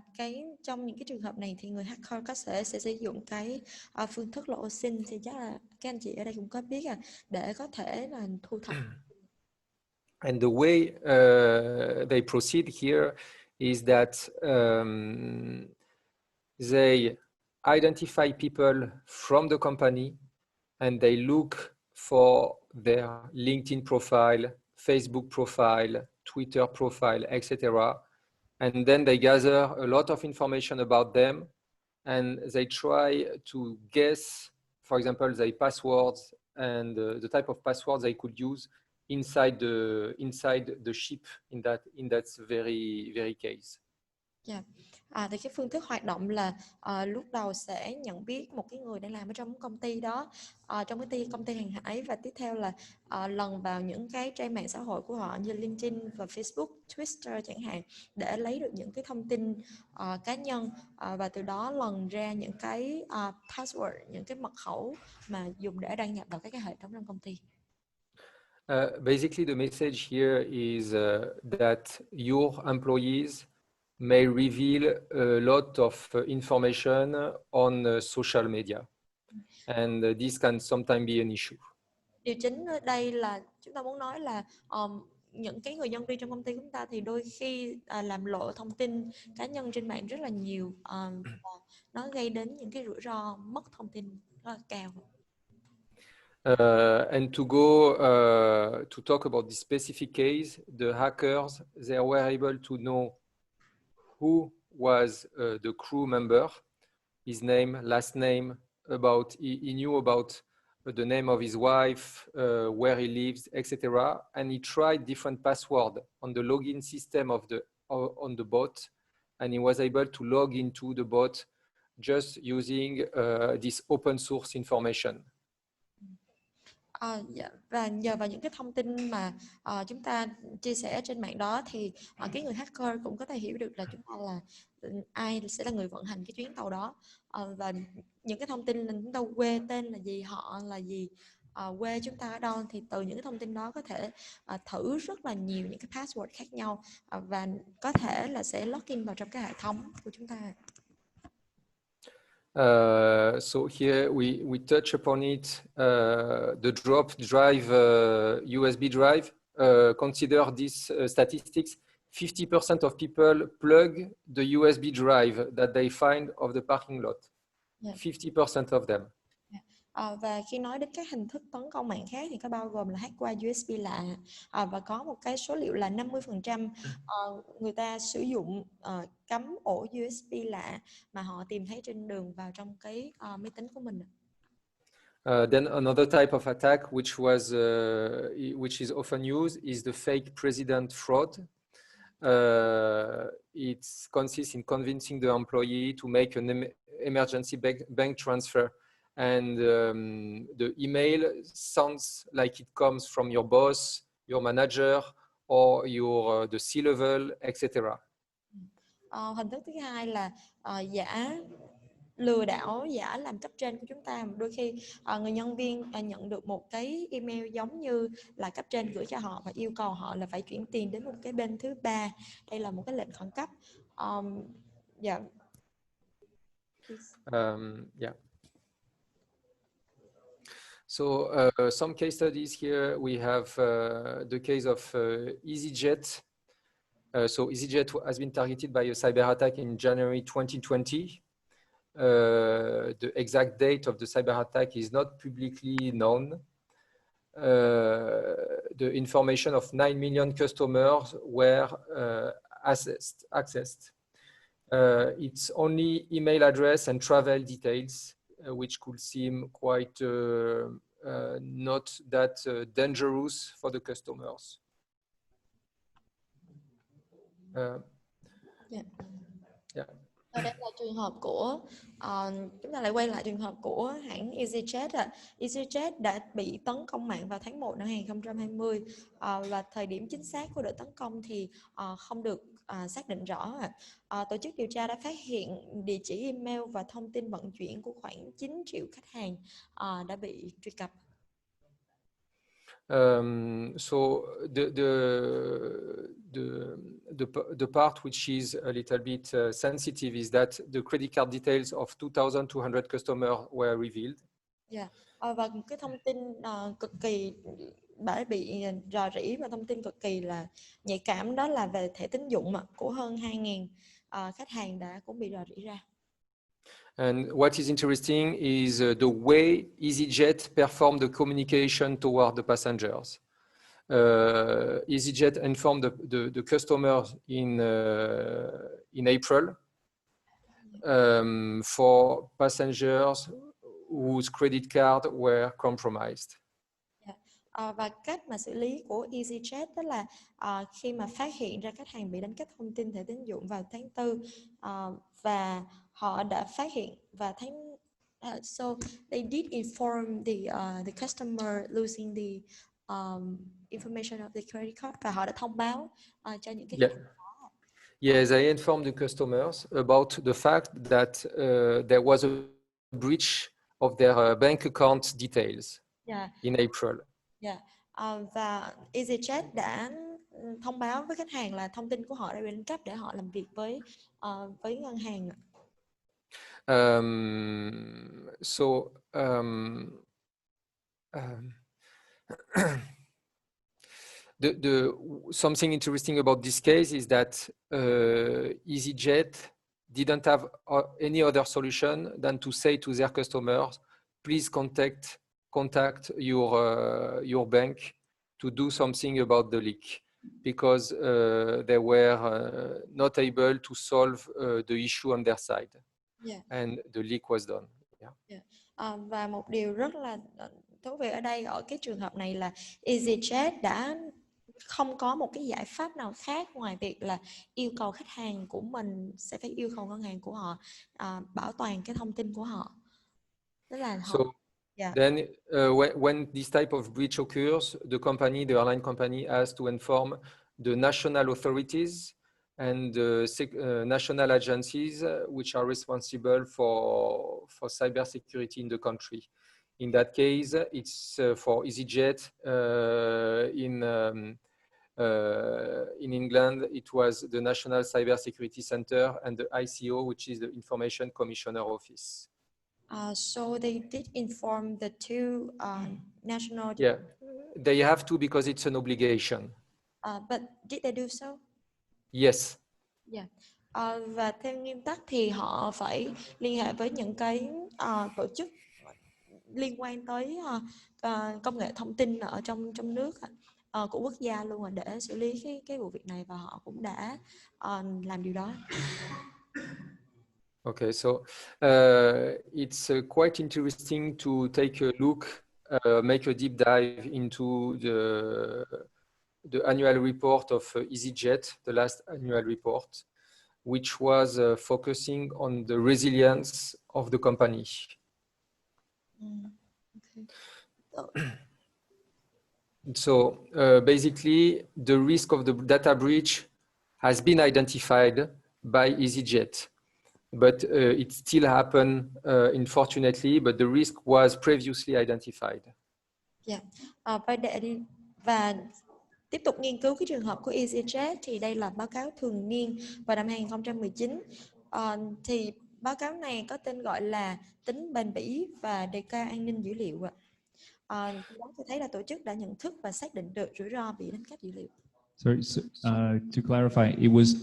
trong những cái trường hợp này thì người hacker sẽ sử dụng cái phương thức là OSINT, thì chắc là các anh chị ở đây cũng có biết để có thể là thu thập. And the way they proceed here is that they identify people from the company and they look for their LinkedIn profile, Facebook profile, Twitter profile, etc. And then they gather a lot of information about them and they try to guess, for example, their passwords and the type of passwords they could use inside the ship in that very case. Yeah. Thì cái phương thức hoạt động là lúc đầu sẽ nhận biết một cái người đang làm ở trong công ty đó, trong cái công ty hàng hải, và tiếp theo là lần vào những cái trang mạng xã hội của họ như LinkedIn và Facebook, Twitter chẳng hạn, để lấy được những cái thông tin cá nhân, và từ đó lần ra những cái password, những cái mật khẩu mà dùng để đăng nhập vào các cái hệ thống trong công ty. Basically, the message here is that your employees may reveal a lot of information on social media, and this can sometimes be an issue. Điều chính ở đây là chúng ta muốn nói là những cái người nhân viên trong công ty của chúng ta thì đôi khi làm lộ thông tin cá nhân trên mạng rất là nhiều, và nó gây đến những cái rủi ro mất thông tin rất là cao. And to go to talk about this specific case, the hackers, they were able to know who was the crew member, his name, last name, he knew about the name of his wife, where he lives, etc. And he tried different passwords on the login system on the bot, and he was able to log into the bot just using this open source information. Dạ. Và nhờ vào những cái thông tin mà chúng ta chia sẻ trên mạng đó thì cái người hacker cũng có thể hiểu được là chúng ta là ai sẽ là người vận hành cái chuyến tàu đó, và những cái thông tin là chúng ta quê tên là gì, họ là gì, quê chúng ta ở đâu, thì từ những cái thông tin đó có thể thử rất là nhiều những cái password khác nhau, và có thể là sẽ login vào trong cái hệ thống của chúng ta. So here we touch upon it, the drop drive, USB drive. Consider these statistics. 50% of people plug the USB drive that they find of the parking lot. Yeah. 50% of them. Và khi nói đến các hình thức tấn công mạng khác thì có bao gồm là hack qua USB lạ, và có một cái số liệu là 50% người ta sử dụng cắm ổ USB lạ mà họ tìm thấy trên đường vào trong cái máy tính của mình. Then another type of attack which is often used is the fake president fraud. it consists in convincing the employee to make an emergency bank transfer. And the email sounds like it comes from your boss, your manager, or your the C-level, etc. Hình thức thứ hai là giả lừa đảo, giả làm cấp trên của chúng ta. Đôi khi người nhân viên nhận được một cái email giống như là cấp trên gửi cho họ và yêu cầu họ là phải chuyển tiền đến một cái bên thứ ba. Đây là một cái lệnh khẩn cấp. Yeah. Yeah. So some case studies here. We have the case of EasyJet. So EasyJet has been targeted by a cyber attack in January 2020. The exact date of the cyber attack is not publicly known. The information of 9 million customers were accessed. It's only email address and travel details, which could seem quite not that dangerous for the customers. Yeah. Đây là trường hợp của chúng ta lại quay lại trường hợp của hãng EasyJet. EasyJet đã bị tấn công mạng vào tháng 1 năm 2020 và thời điểm chính xác của đợt tấn công thì không được xác định rõ. Tổ chức điều tra đã phát hiện địa chỉ email và thông tin vận chuyển của khoảng 9 triệu khách hàng đã bị truy cập. So the part which is a little bit sensitive is that the credit card details of 2,200 customers were revealed. Yeah. Và cái thông tin cực kỳ đã bị rò rỉ và thông tin cực kỳ là nhạy cảm, đó là về thẻ tín dụng của hơn 2.000 khách hàng đã cũng bị rò rỉ ra. And what is interesting is the way EasyJet performed the communication toward the passengers. EasyJet informed the customers in April for passengers whose credit card were compromised. Và cách mà xử lý của EasyJet đó là khi mà phát hiện ra khách hàng bị đánh cắp thông tin thẻ tín dụng vào tháng 4 và họ đã phát hiện và so they did inform the customer losing the information of the credit card, và họ đã thông báo cho những cái Yes, I informed the customers about the fact that there was a breach of their bank account details in April. Và EasyJet đã thông báo với khách hàng là thông tin của họ đã bị đánh cắp để họ làm việc với ngân hàng. Something interesting about this case is that EasyJet didn't have any other solution than to say to their customers, please contact your bank to do something about the leak, because they were not able to solve the issue on their side. And the leak was done. Và một điều rất là thú vị ở đây ở cái trường hợp này là EasyJet đã không có một cái giải pháp nào khác ngoài việc là yêu cầu khách hàng của mình sẽ phải yêu cầu ngân hàng của họ bảo toàn cái thông tin của họ. Tức là họ Then when this type of breach occurs, the airline company has to inform the national authorities and the national agencies which are responsible for cybersecurity in the country. In that case, it's for EasyJet. In England, it was the National Cybersecurity Center and the ICO, which is the Information Commissioner Office. So they did inform the two national. Yeah, they have to because it's an obligation. But did they do so? Yes. Yeah. Và theo nguyên tắc thì họ phải liên hệ với những cái tổ chức liên quan tới công nghệ thông tin ở trong nước của quốc gia luôn để xử lý cái vụ việc này, và họ cũng đã làm điều đó. Okay, so it's quite interesting to take a look, make a deep dive into the annual report of EasyJet, the last annual report, which was focusing on the resilience of the company. Okay. So basically, the risk of the data breach has been identified by EasyJet, but it still happened, unfortunately, but the risk was previously identified. Dạ, và tiếp tục nghiên cứu cái trường hợp của EasyJet thì đây là báo cáo thường niên vào năm 2019. Thì báo cáo này có tên gọi là tính bền bỉ và đề cao an ninh dữ liệu ạ. Đó cho thấy là tổ chức đã nhận thức và xác định được rủi ro bị đánh cắp dữ liệu. Sorry, so, to clarify, it was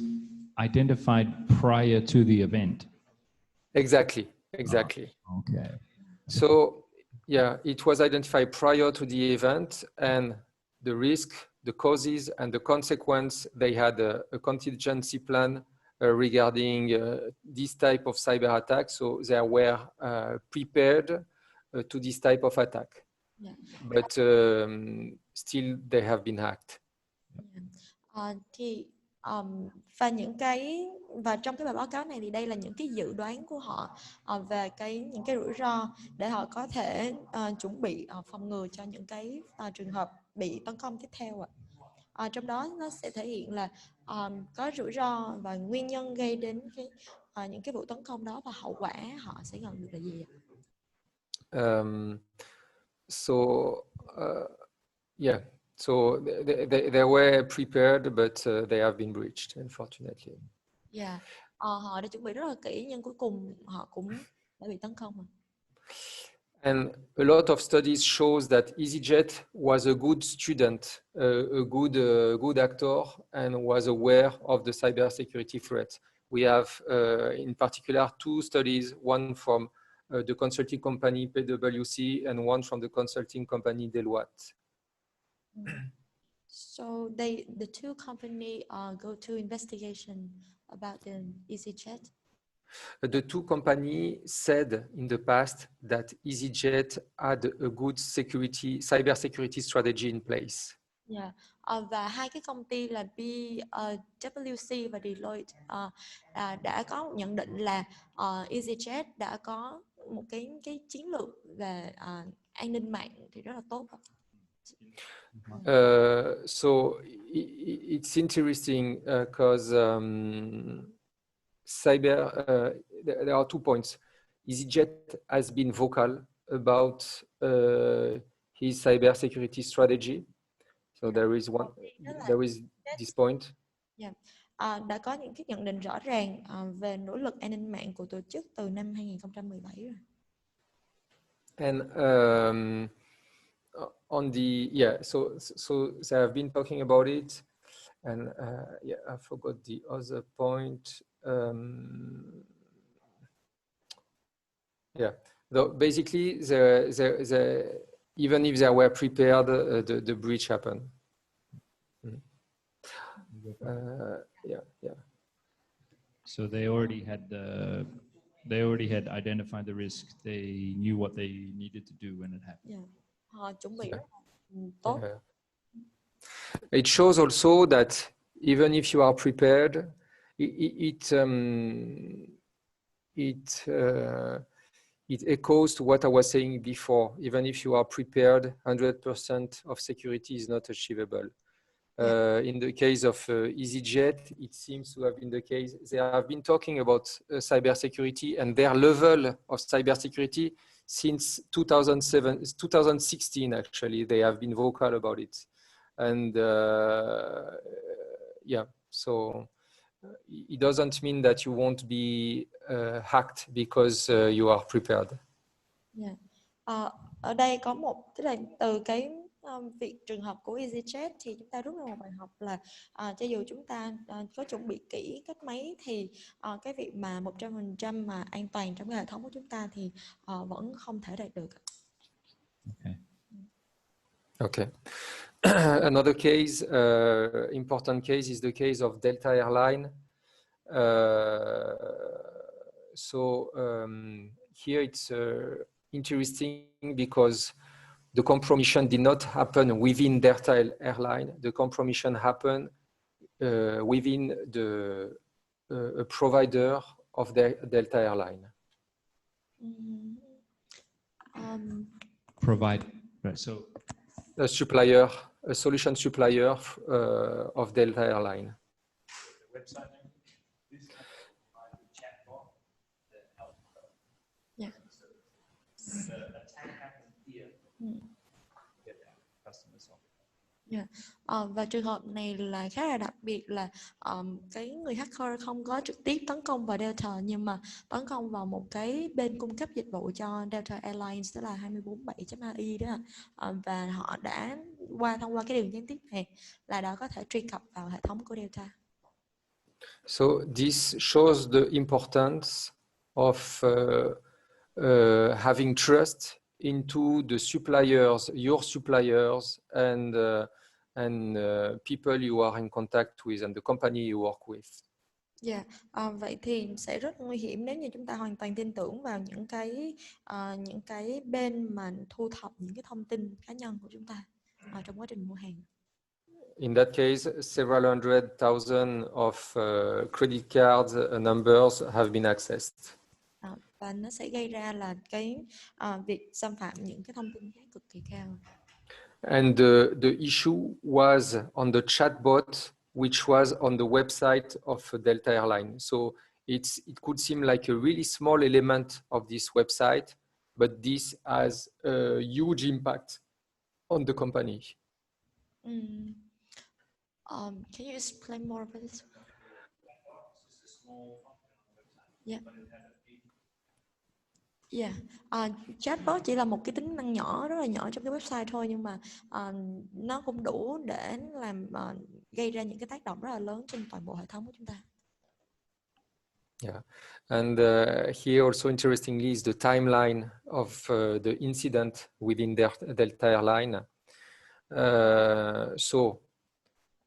identified prior to the event. Exactly. Okay. So, yeah, it was identified prior to the event, and the risk, the causes, and the consequence. They had a contingency plan regarding this type of cyber attack, so they were prepared to this type of attack. Yeah. But still, they have been hacked. Và trong cái bài báo cáo này thì đây là những cái dự đoán của họ về những cái rủi ro để họ có thể chuẩn bị phòng ngừa cho những cái trường hợp bị tấn công tiếp theo ạ. Trong đó nó sẽ thể hiện là có rủi ro và nguyên nhân gây đến những cái vụ tấn công đó và hậu quả họ sẽ nhận được là gì ạ? Yeah. So they were prepared, but they have been breached, unfortunately. Yeah. Họ đã chuẩn bị rất là kỹ nhưng cuối cùng họ cũng đã bị tấn công. And a lot of studies shows that EasyJet was a good student, a good actor, and was aware of the cybersecurity threat. We have, in particular, 2 studies, one from the consulting company PwC and one from the consulting company Deloitte. So the 2 companies go to investigation about the EasyJet. The 2 companies said in the past that EasyJet had a good cybersecurity strategy in place. Yeah. Và 2 cái công ty là PwC và Deloitte đã có nhận định là EasyJet đã có một cái chiến lược về an ninh mạng thì rất là tốt. So it's interesting because there are 2 points. EasyJet has been vocal about his cybersecurity strategy. So there is this point. Yeah. Đã có những cái nhận định rõ ràng về nỗ lực an ninh mạng của tổ chức từ năm 2017 rồi. And on the so they have been talking about it, and I forgot the other point. Basically, even if they were prepared, the breach happened. So they already had identified the risk. They knew what they needed to do when it happened. Yeah. Họ chuẩn bị rất là tốt. It shows also that even if you are prepared, it echoes to what I was saying before. Even if you are prepared, 100% of security is not achievable. In the case of EasyJet, it seems to have been the case. They have been talking about cybersecurity and their level of cybersecurity since 2016, actually. They have been vocal about it. And so it doesn't mean that you won't be hacked because you are prepared. Yeah. Ở đây có tức là từ cái việc trường hợp của EasyJet thì chúng ta rút ra một bài học là cho dù chúng ta có chuẩn bị kỹ cách mấy thì cái việc mà 100% mà an toàn trong cái hệ thống của chúng ta thì vẫn không thể đạt được. Okay. Another case, important case, is the case of Delta Airline. Here it's interesting because the compromission did not happen within Delta Airline. The compromission happened within the a provider of the Delta Airline. Provide, right? So A supplier, a solution supplier of Delta Airline. the website name, this chatbot that help. Yeah. The attack happened here. Customer support. Và trường hợp này là khá là đặc biệt là cái người hacker không có trực tiếp tấn công vào Delta nhưng mà tấn công vào một cái bên cung cấp dịch vụ cho Delta Airlines, đó là 247.ai đó. Và họ đã thông qua cái đường gián tiếp này là đã có thể truy cập vào hệ thống của Delta. So this shows the importance of having trust into the suppliers, your suppliers, and people you are in contact with and the company you work with. Vậy thì sẽ rất nguy hiểm nếu như chúng ta hoàn toàn tin tưởng vào những cái bên mà thu thập những cái thông tin cá nhân của chúng ta trong quá trình mua hàng. In that case, several hundred thousand of credit card numbers have been accessed. Và nó sẽ gây ra là cái việc xâm phạm những cái thông tin cực kỳ cao. And the issue was on the chatbot, which was on the website of Delta Airlines. So it could seem like a really small element of this website, but this has a huge impact on the company. Can you explain more about this? Chatbot chỉ là một cái tính năng nhỏ, rất là nhỏ trong cái website thôi, nhưng mà nó cũng đủ để làm gây ra những cái tác động rất là lớn trên toàn bộ hệ thống của chúng ta. Yeah, and here also interestingly is the timeline of the incident within Delta Airlines. So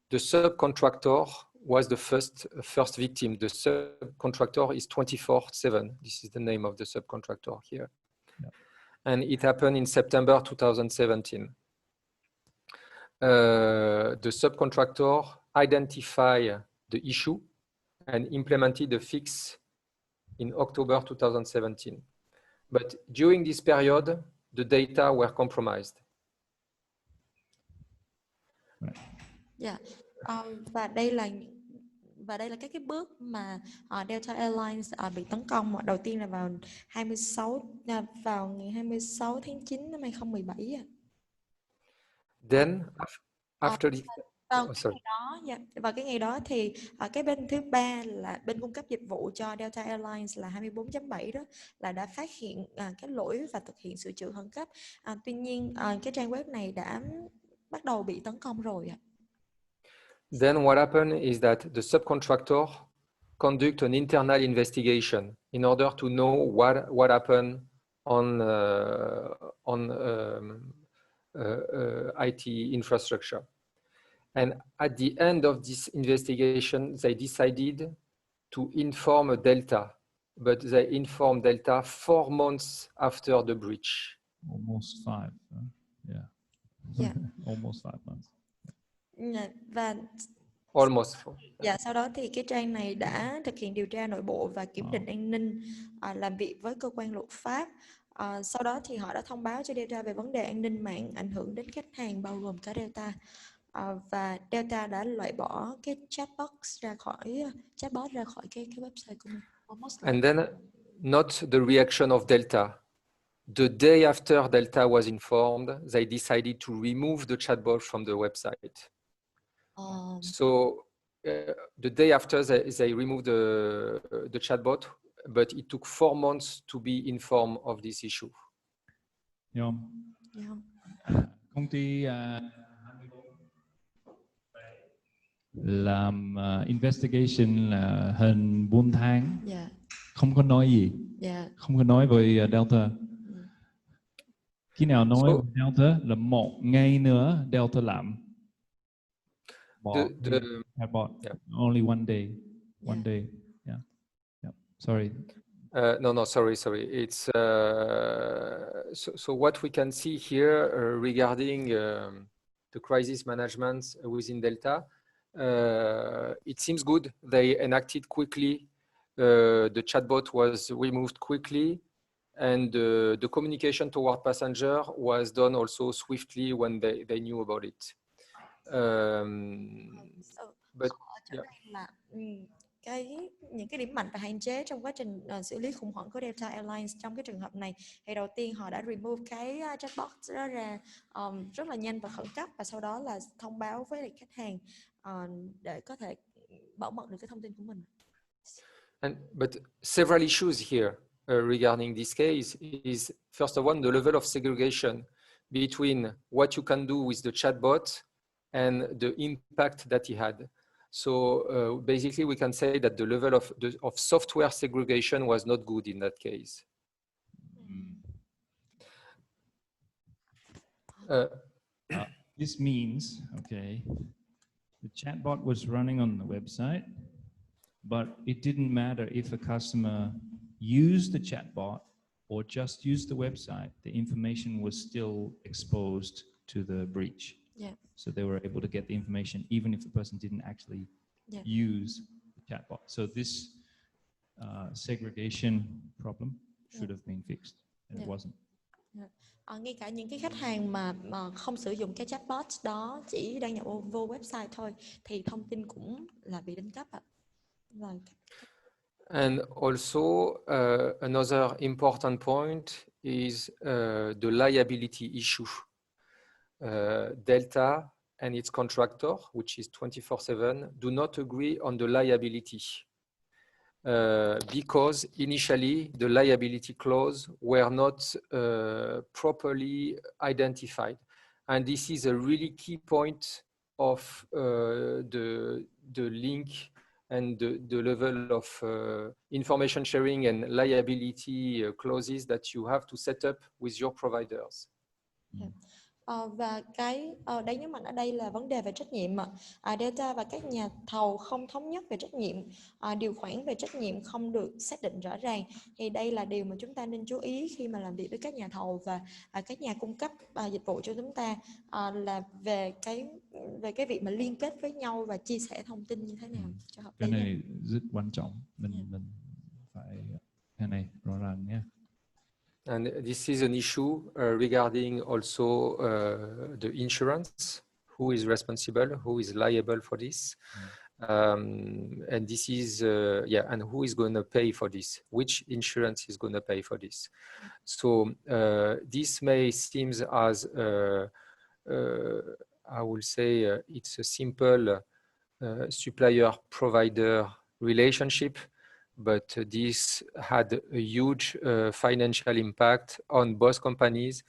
the subcontractor was the first victim. The subcontractor is 24/7. This is the name of the subcontractor here. Yeah. And it happened in September 2017. The subcontractor identified the issue and implemented the fix in October 2017. But during this period, the data were compromised. Right. Yeah. Và đây là các cái bước mà Delta Airlines bị tấn công. Đầu tiên là vào ngày 26 tháng 9 năm 2017. Then after this, vào cái ngày đó thì cái bên thứ ba là bên cung cấp dịch vụ cho Delta Airlines là 24.7 đó là đã phát hiện cái lỗi và thực hiện sửa chữa khẩn cấp. Tuy nhiên cái trang web này đã bắt đầu bị tấn công rồi. Then what happened is that the subcontractor conduct an internal investigation in order to know what happened on IT infrastructure. And at the end of this investigation, they decided to inform Delta, but they informed Delta 4 months after the breach. Almost 5. Yeah. Almost 5 months. Và almost. Sau đó thì cái trang này đã thực hiện điều tra nội bộ và kiểm định an ninh, làm việc với cơ quan luật pháp. Sau đó thì họ đã thông báo cho Delta về vấn đề an ninh mạng ảnh hưởng đến khách hàng bao gồm cả Delta. Và Delta đã loại bỏ cái chatbot ra khỏi cái website của mình. And then not the reaction of Delta. The day after Delta was informed, they decided to remove the chatbot from the website. So the day after they removed the chatbot, but it took 4 months to be informed of this issue. Yeah. Công ty làm investigation là hơn 4 tháng. Không có nói gì. Không có nói với Delta. Khi nào nói với Delta là 1 ngày nữa Delta làm. Only one day. Yeah. Sorry. No, sorry. It's so what we can see here regarding the crisis management within Delta, it seems good. They enacted quickly. The chatbot was removed quickly, and the communication toward passenger was done also swiftly when they knew about it. But yeah. Những cái điểm mạnh và hạn chế trong quá trình xử lý khủng hoảng của Delta Airlines trong cái trường hợp này thì đầu tiên họ đã remove cái chatbot đó ra rất là nhanh và khẩn cấp, và sau đó là thông báo với lại khách hàng để có thể bảo mật được cái thông tin của mình. But several issues here regarding this case is, first of all, the level of segregation between what you can do with the chatbot and the impact that he had. So basically, we can say that the level of software segregation was not good in that case. This means, okay, the chatbot was running on the website, but it didn't matter if a customer used the chatbot or just used the website, the information was still exposed to the breach. Yeah. So they were able to get the information even if the person didn't actually use the chatbot. So this segregation problem should have been fixed, and it wasn't. Ngay cả những cái khách hàng mà không sử dụng cái chatbot đó, chỉ đăng nhập vô website thôi, thì thông tin cũng là bị đánh cắp ạ. And also another important point is the liability issue. Delta and its contractor, which is 24/7, do not agree on the liability because initially the liability clause were not properly identified. And this is a really key point of the link and the level of information sharing and liability clauses that you have to set up with your providers. Và cái đáng nhấn mạnh ở đây là vấn đề về trách nhiệm. Delta và các nhà thầu không thống nhất về trách nhiệm, điều khoản về trách nhiệm không được xác định rõ ràng. Thì đây là điều mà chúng ta nên chú ý khi mà làm việc với các nhà thầu và các nhà cung cấp dịch vụ cho chúng ta, là về cái việc mà liên kết với nhau và chia sẻ thông tin như thế nào cho hợp lý. Cái này rất quan trọng, mình phải cái này rõ ràng nhé. And this is an issue regarding also the insurance, who is responsible, who is liable for this. And this is, and who is going to pay for this? Which insurance is going to pay for this? So this may seem as, I will say, it's a simple supplier-provider relationship, but this had a huge financial impact on both companies.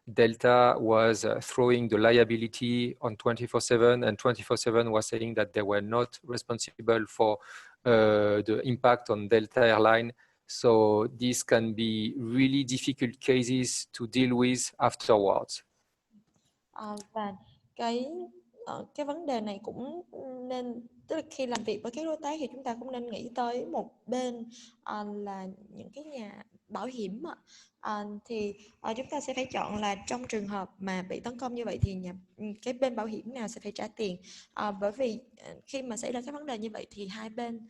Delta was throwing the liability on 24/7, and 24/7 was saying that they were not responsible for the impact on Delta Airline. So this can be really difficult cases to deal with afterwards. Và cái vấn đề này cũng nên, tức là khi làm việc với các đối tác thì chúng ta cũng nên nghĩ tới một bên là những cái nhà bảo hiểm. Thì chúng ta sẽ phải chọn là trong trường hợp mà bị tấn công như vậy thì cái bên bảo hiểm nào sẽ phải trả tiền, bởi vì khi mà xảy ra cái vấn đề như vậy thì hai bên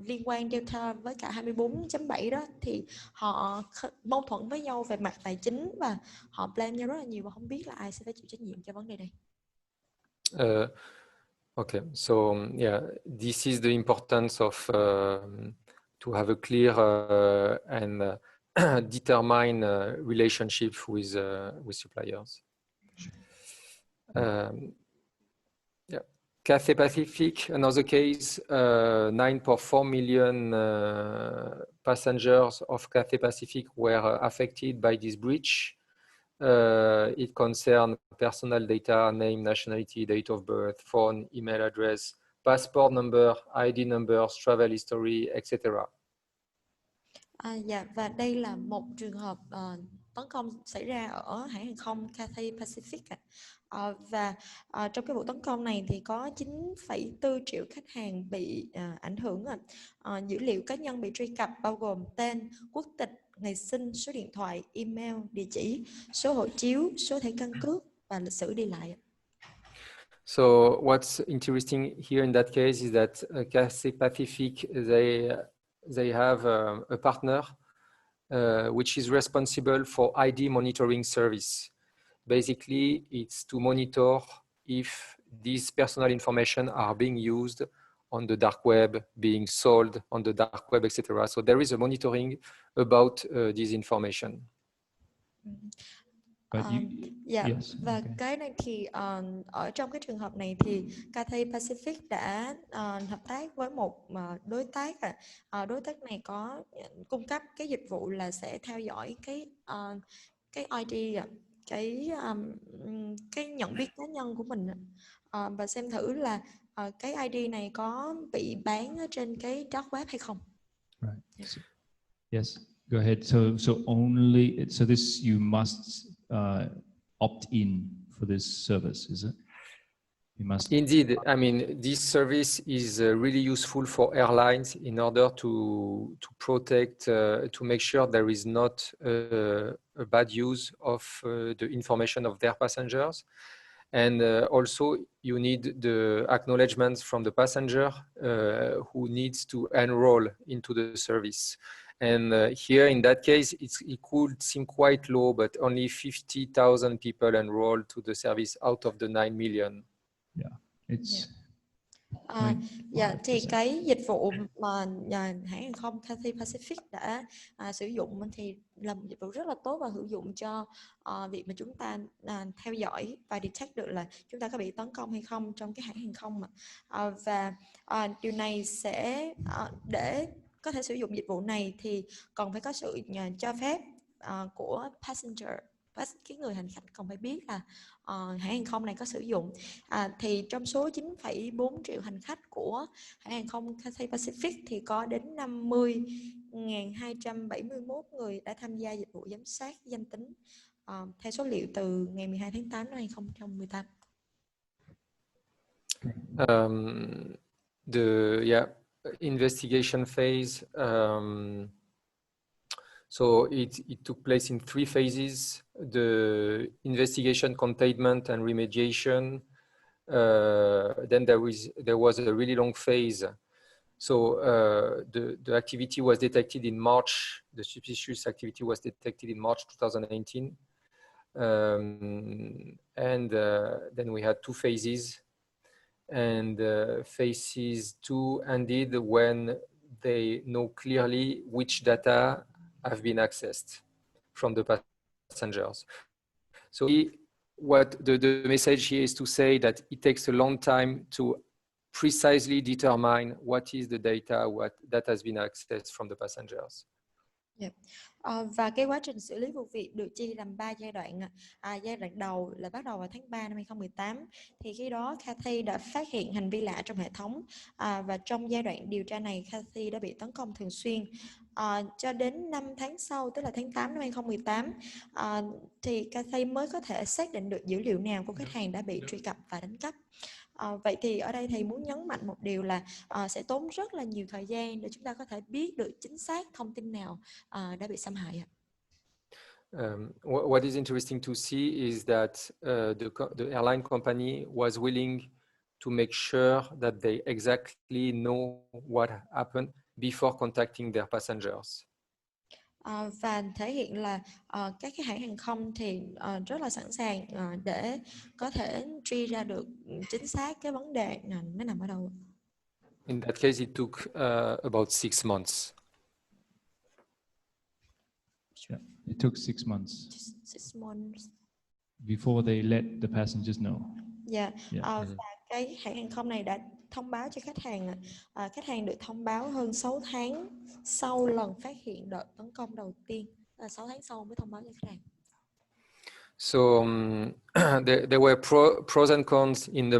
liên quan Delta với cả 24.7 đó thì họ mâu thuẫn với nhau về mặt tài chính và họ blame nhau rất là nhiều và không biết là ai sẽ phải chịu trách nhiệm cho vấn đề này. Okay, so this is the importance of to have a clear and determine relationship with suppliers. Cathay Pacific, another case, 9.4 million passengers of Cathay Pacific were affected by this breach. It concerned personal data, name, nationality, date of birth, phone, email address, passport number, ID numbers, travel history, etc. Và đây là một trường hợp tấn công xảy ra ở hãng hàng không Cathay Pacific. Và trong cái vụ tấn công này thì có 9,4 triệu khách hàng bị ảnh hưởng. Dữ liệu cá nhân bị truy cập bao gồm tên, quốc tịch, ngày sinh, số điện thoại, email, địa chỉ, số hộ chiếu, số thẻ căn cước và lịch sử đi lại. So what's interesting here in that case is that Cathay Pacific, they have a partner which is responsible for ID monitoring service. Basically, it's to monitor if these personal information are being used on the dark web, being sold on the dark web, etc. So there is a monitoring about this information. Yes, và okay. cái này thì ở trong cái trường hợp này thì Cathay Pacific đã hợp tác với một đối tác. Đối tác này có cung cấp cái dịch vụ là sẽ theo dõi cái ID, cái nhận biết cá nhân của mình, và xem thử là cái ID này có bị bán ở trên cái dark web hay không. Right. Yes, go ahead. So this you must opt in for this service, is it? You must. Indeed, I mean, this service is really useful for airlines in order to protect, to make sure there is not a bad use of the information of their passengers. And also you need the acknowledgements from the passenger who needs to enroll into the service. And here in that case, it could seem quite low, but only 50,000 people enrolled to the service out of the 9 million. Yeah, it's. Thì cái dịch vụ mà hãng hàng không Cathay Pacific đã sử dụng thì là một dịch vụ rất là tốt và hữu dụng cho việc mà chúng ta theo dõi và detect được là chúng ta có bị tấn công hay không trong cái hãng hàng không mà. Và điều này sẽ để có thể sử dụng dịch vụ này thì còn phải có sự cho phép của passenger. Cái người hành khách còn phải biết là hãng hàng không này có sử dụng. Thì trong số 9,4 triệu hành khách của hãng hàng không Cathay Pacific thì có đến 50.271 người đã tham gia dịch vụ giám sát danh tính, theo số liệu từ ngày 12 tháng 8 năm 2018. The investigation phase. So it took place in 3 phases: the investigation, containment, and remediation. Then there was a really long phase. So the activity was detected in March. The suspicious activity was detected in March 2018, and then we had 2 phases. And phases 2 ended when they know clearly which data have been accessed from the passengers. So what the message here is to say that it takes a long time to precisely determine what is the data that has been accessed from the passengers. Và cái quá trình xử lý vụ việc được chia làm 3 giai đoạn. Giai đoạn đầu là bắt đầu vào tháng 3 năm 2018. Thì khi đó Cathay đã phát hiện hành vi lạ trong hệ thống. Và trong giai đoạn điều tra này, Cathay đã bị tấn công thường xuyên. Cho đến 5 tháng sau, tức là tháng 8 năm 2018, thì Cathay mới có thể xác định được dữ liệu nào của khách hàng đã bị truy cập và đánh cắp. Vậy thì ở đây thầy muốn nhấn mạnh một điều là sẽ tốn rất là nhiều thời gian để chúng ta có thể biết được chính xác thông tin nào đã bị xâm hại. What is interesting to see is that the airline company was willing to make sure that they exactly know what happened before contacting their passengers. Và thể hiện là các cái hãng hàng không thì rất là sẵn sàng để có thể truy ra được chính xác cái vấn đề nó nằm ở đâu. In that case, it took about 6 months. Yeah, it took 6 months. 6 months. Before they let the passengers know. Và cái hãng hàng không này đã thông báo cho khách hàng. Khách hàng được thông báo hơn 6 tháng sau lần phát hiện đợt tấn công đầu tiên. 6 tháng sau mới thông báo cho khách hàng. So there were pros and cons in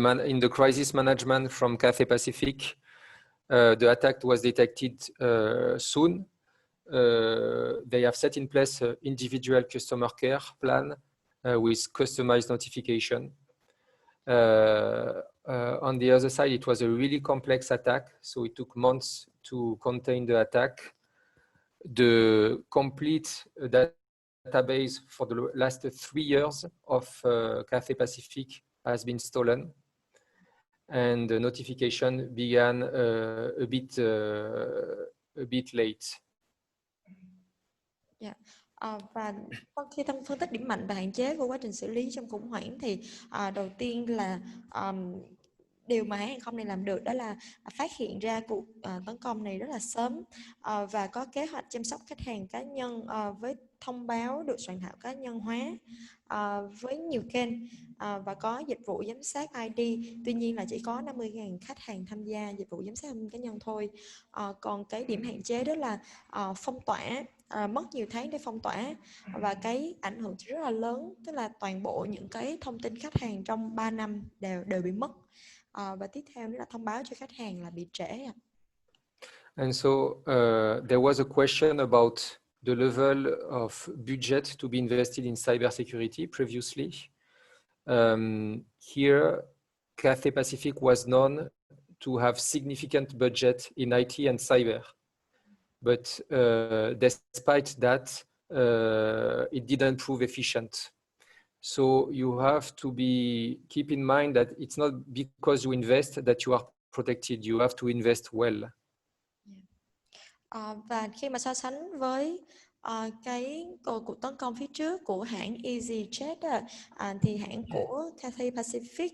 the crisis management from Cathay Pacific. The attack was detected soon, they have set in place an individual customer care plan with customized notification. On the other side, it was a really complex attack, so it took months to contain the attack. The complete database for the last 3 years of Cathay Pacific has been stolen, and the notification began a bit late. Yeah. Và khi phân tích điểm mạnh và hạn chế của quá trình xử lý trong khủng hoảng thì đầu tiên là điều mà hãng hàng không này làm được đó là phát hiện ra cuộc tấn công này rất là sớm và có kế hoạch chăm sóc khách hàng cá nhân với thông báo được soạn thảo cá nhân hóa với nhiều kênh và có dịch vụ giám sát ID. Tuy nhiên là chỉ có 50.000 khách hàng tham gia dịch vụ giám sát cá nhân thôi. Còn cái điểm hạn chế đó là phong tỏa, mất nhiều tháng để phong tỏa và cái ảnh hưởng rất là lớn, tức là toàn bộ những cái thông tin khách hàng trong 3 năm đều bị mất. Và tiếp theo nữa là thông báo cho khách hàng là bị trễ. And so there was a question about the level of budget to be invested in cybersecurity previously. Here, Cathay Pacific was known to have significant budget in IT and cyber. But despite that, it didn't prove efficient. So you have to keep in mind that it's not because you invest that you are protected. You have to invest well. Và khi mà so sánh với cái cuộc tấn công phía trước của hãng EasyJet thì hãng của Cathay Pacific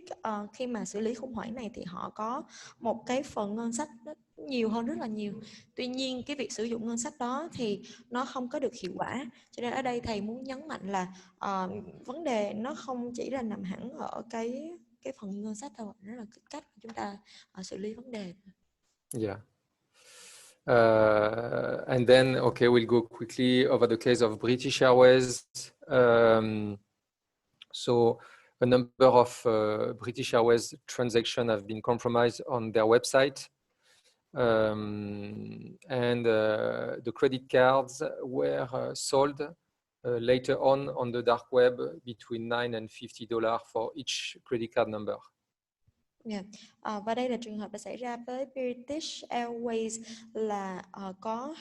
khi mà xử lý khủng hoảng này thì họ có một cái phần ngân sách nhiều hơn rất là nhiều. Tuy nhiên cái việc sử dụng ngân sách đó thì nó không có được hiệu quả. Cho nên ở đây thầy muốn nhấn mạnh là vấn đề nó không chỉ là nằm hẳn ở cái phần ngân sách đâu, nó là cái cách chúng ta xử lý vấn đề. Yeah. And then, okay, we'll go quickly over the case of British Airways. So a number of British Airways transactions have been compromised on their website. And the credit cards were sold later on the dark web between $9 and $50 for each credit card number. Yeah. Và đây là trường hợp đã xảy ra với British Airways là có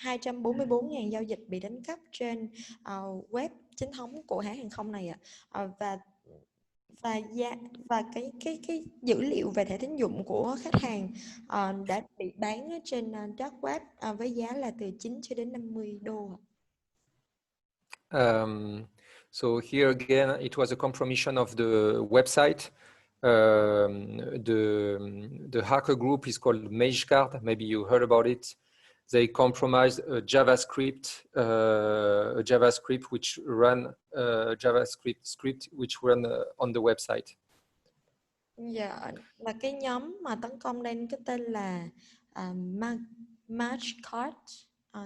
244.000 giao dịch bị đánh cắp trên web chính thống của hãng hàng không này và cái dữ liệu về thẻ tín dụng của khách hàng đã bị bán trên dark web với giá là từ 9 cho đến 50 đô. So here again, it was a compromission of the website. The hacker group is called MageCard. Maybe you heard about it. They compromised a JavaScript which ran script which ran on the website. Dạ, là cái nhóm mà tấn công đây cái tên là MageCard.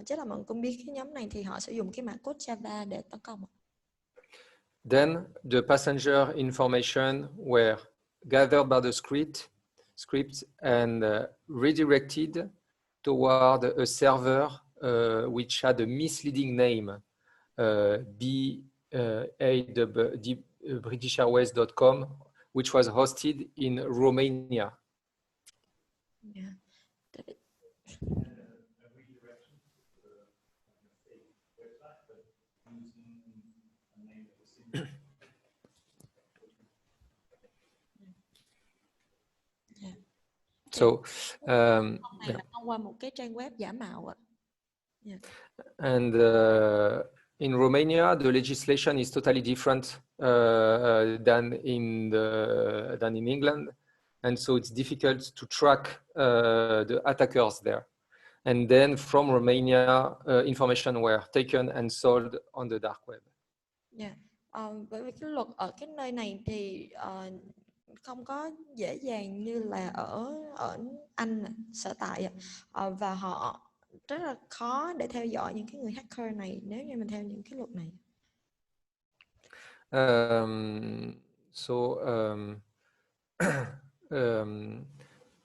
Chắc là mọi người cũng biết cái nhóm này thì họ sử dụng cái mã code Java để tấn công. Then the passenger information were gathered by the script and redirected toward a server which had a misleading name, BritishAirways.com, which was hosted in Romania. Yeah. So, thông qua một cái trang web giả mạo. Yeah. And in Romania, the legislation is totally different than in England, and so it's difficult to track the attackers there. And then from Romania, information were taken and sold on the dark web. Yeah. Bởi vì cái luật ở cái nơi này thì không có dễ dàng như là ở Anh sở tại và họ rất là khó để theo dõi những cái người hacker này nếu như mình theo những cái luật này.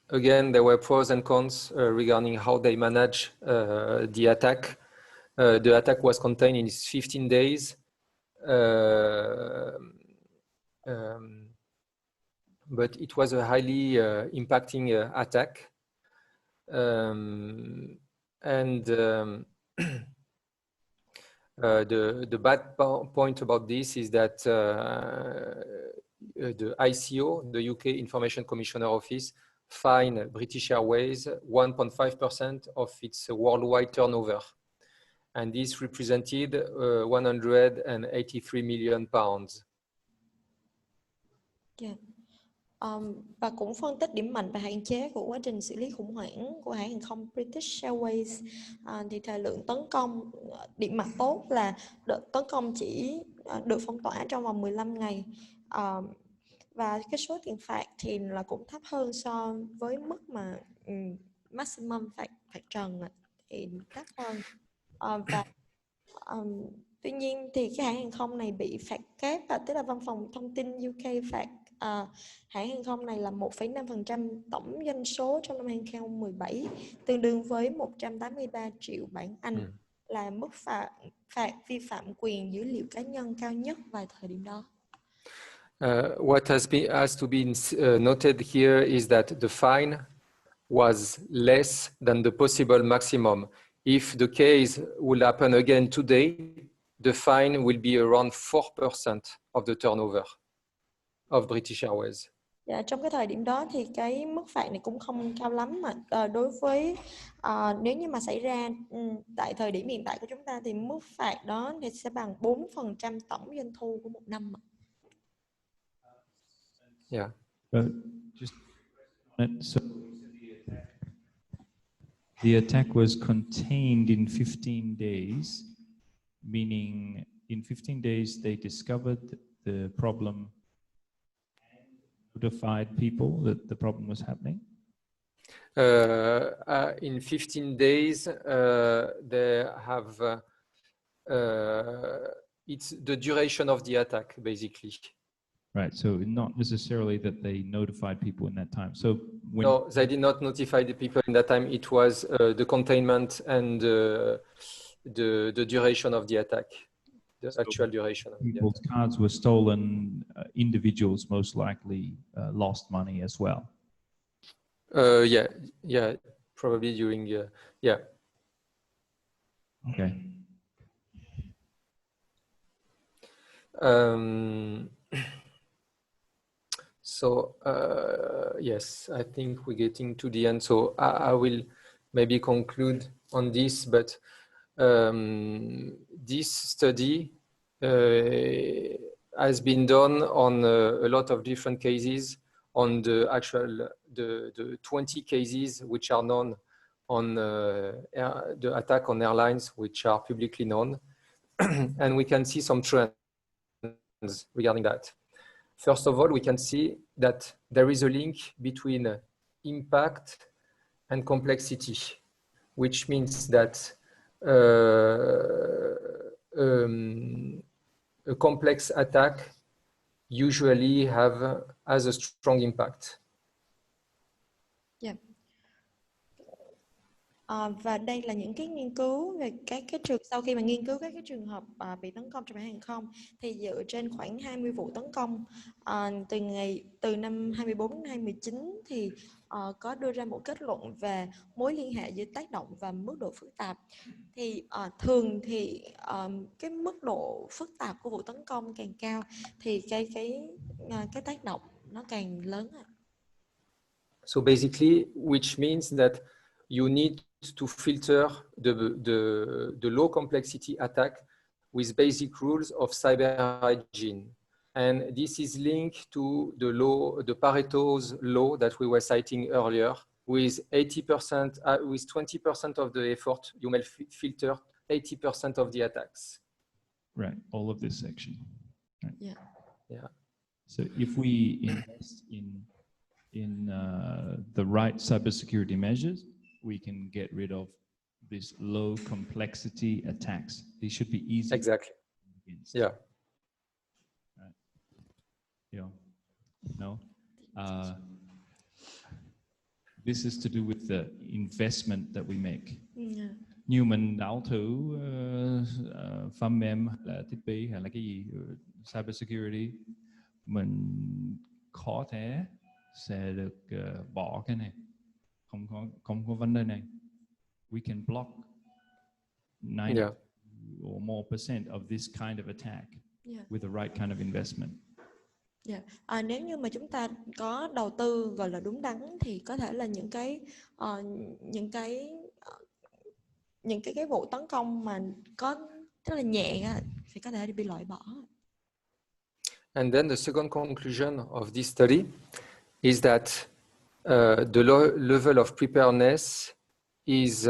Again, there were pros and cons regarding how they manage the attack. The attack was contained in 15 days. But it was a highly impacting attack. The bad point about this is that the ICO, the UK Information Commissioner Office, fined British Airways 1.5% of its worldwide turnover. And this represented 183 million pounds. Yeah. Và cũng phân tích điểm mạnh và hạn chế của quá trình xử lý khủng hoảng của hãng hàng không British Airways. Thì thời lượng tấn công, điểm mặt tốt là đợt tấn công chỉ được phong tỏa trong vòng 15 ngày. Và cái số tiền phạt thì là cũng thấp hơn so với mức mà maximum phạt trần thì thấp hơn. Tuy nhiên thì cái hãng hàng không này bị phạt kép, tức là văn phòng thông tin UK phạt hãng hàng không này là 1,5% tổng doanh số trong năm 2017, tương đương với 183 triệu bảng Anh, là mức phạt vi phạm quyền dữ liệu cá nhân cao nhất vào thời điểm đó. What has to be noted here is that the fine was less than the possible maximum. If the case will happen again today, the fine will be around 4% of the turnover of British Airways. Dạ, trong cái thời điểm đó thì cái mức phạt này cũng không cao lắm, mà đối với nếu như mà xảy ra tại thời điểm hiện tại của chúng ta thì mức phạt đó thì sẽ bằng 4% tổng doanh thu của một năm. Yeah. Just so the attack was contained in 15 days, meaning in 15 days they discovered the problem and notified people that the problem was happening? In 15 days, they have it's the duration of the attack, basically. Right, so not necessarily that they notified people in that time. So when no, they did not notify the people in that time. It was the containment and the duration of the attack, the actual duration. People's cards were stolen. Individuals most likely lost money as well. Yeah, probably during yeah. Okay. So yes, I think we're getting to the end. So I will maybe conclude on this, but this study has been done on a lot of different cases, on the 20 cases which are known on the attack on airlines, which are publicly known. And we can see some trends regarding that. First of all, we can see that there is a link between impact and complexity, which means that a complex attack usually has a strong impact. Yeah. Và đây là những cái nghiên cứu về các cái trường, sau khi mà nghiên cứu các cái trường hợp bị tấn công trong hãng hàng không, thì dựa trên khoảng 20 vụ tấn công từ năm 24 đến 2019 thì có đưa ra một kết luận về mối liên hệ giữa tác động và mức độ phức tạp. Thì thường thì cái mức độ phức tạp của vụ tấn công càng cao thì cái tác động nó càng lớn. So basically, which means that you need to filter the low complexity attack with basic rules of cyber hygiene. And this is linked to the Pareto's law that we were citing earlier. With 80%, with 20% of the effort, you may filter 80% of the attacks. Right, all of this section. Right. Yeah. So if we invest in the right cybersecurity measures, we can get rid of these low complexity attacks. They should be easy. Exactly. Yeah. Right. Yeah. No. This is to do with the investment that we make. Yeah. như mình đảo thử phần mềm hay là thiết bị hay là cái gì cyber security, mình có thể sẽ được bỏ cái này, không có vấn đề này. We can block 90 or more % of this kind of attack with the right kind of investment. Nếu như mà chúng ta có đầu tư gọi là đúng đắn thì có thể là những cái vụ tấn công mà có rất là nhẹ thì có thể bị loại bỏ. And then the second conclusion of this study is that the level of preparedness is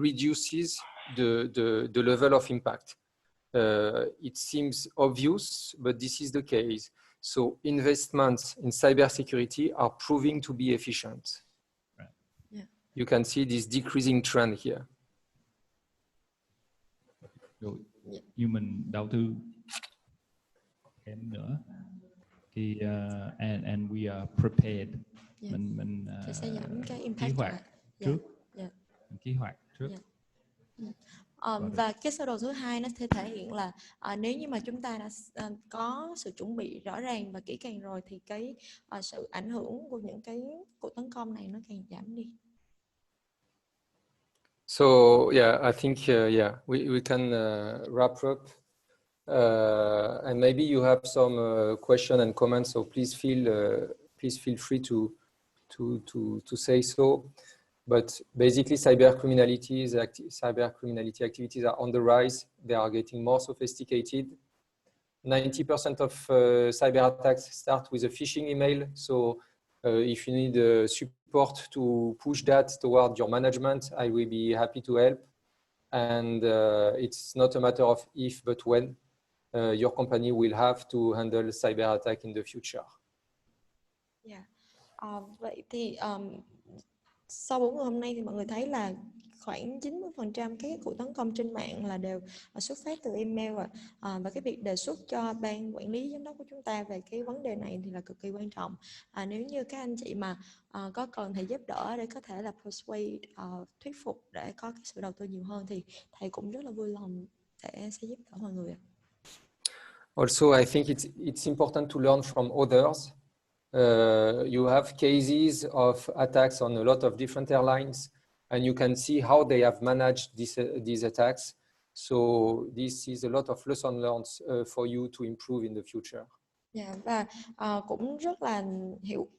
reduces the level of impact. It seems obvious, but this is the case. So investments in cybersecurity are proving to be efficient. Right. Yeah. You can see this decreasing trend here. Rồi, như mình đầu tư thêm nữa thì and we are prepared. Mình thì sẽ giảm cái kế impact hoạch trước. Mình kế hoạch trước. Và cái sơ đồ thứ hai nó sẽ thể hiện là nếu như mà chúng ta đã có sự chuẩn bị rõ ràng và kỹ càng rồi thì cái sự ảnh hưởng của những cái cuộc tấn công này nó càng giảm đi. So yeah, I think we can wrap up, and maybe you have some question and comments. So please feel free to say so. But basically, cyber criminality activities are on the rise. They are getting more sophisticated. 90% of cyber attacks start with a phishing email. So if you need support to push that toward your management, I will be happy to help. And it's not a matter of if, but when your company will have to handle cyber attack in the future. Yeah. Vậy thì sau 4 ngày hôm nay thì mọi người thấy là khoảng 90% các cuộc tấn công trên mạng là đều xuất phát từ email và cái việc đề xuất cho ban quản lý giám đốc của chúng ta về cái vấn đề này thì là cực kỳ quan trọng. Nếu như các anh chị mà có cần thầy giúp đỡ để có thể là persuade, thuyết phục để có cái sự đầu tư nhiều hơn thì thầy cũng rất là vui lòng sẽ giúp đỡ mọi người. Also, I think it's important to learn from others. You have cases of attacks on a lot of different airlines, and you can see how they have managed these attacks. So this is a lot of lesson learned for you to improve in the future. Và cũng rất là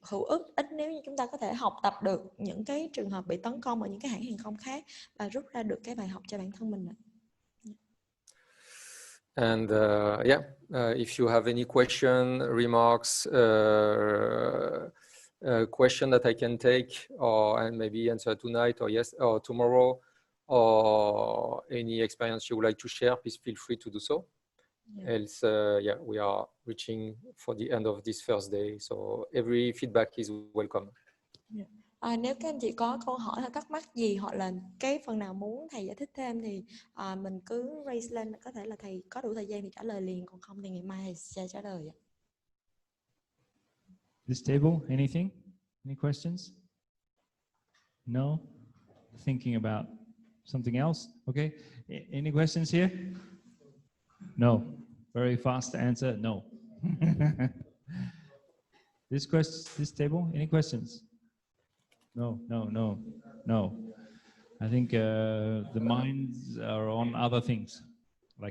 hữu ích nếu như chúng ta có thể học tập được những cái trường hợp bị tấn công ở những cái hãng hàng không khác và rút ra được cái bài học cho bản thân mình. And if you have any question, remarks, question that I can take and maybe answer tonight or tomorrow, or any experience you would like to share, please feel free to do so. Else, we are reaching for the end of this first day, so every feedback is welcome. Nếu các anh chị có câu hỏi hay thắc mắc gì hoặc là cái phần nào muốn thầy giải thích thêm thì mình cứ raise lên, có thể là thầy có đủ thời gian thì trả lời liền, còn không thì ngày mai thầy sẽ trả lời. This table, anything? Any questions? No? Thinking about something else? Okay. Any questions here? No. Very fast answer. No. This table, any questions? No. I think the minds are on other things.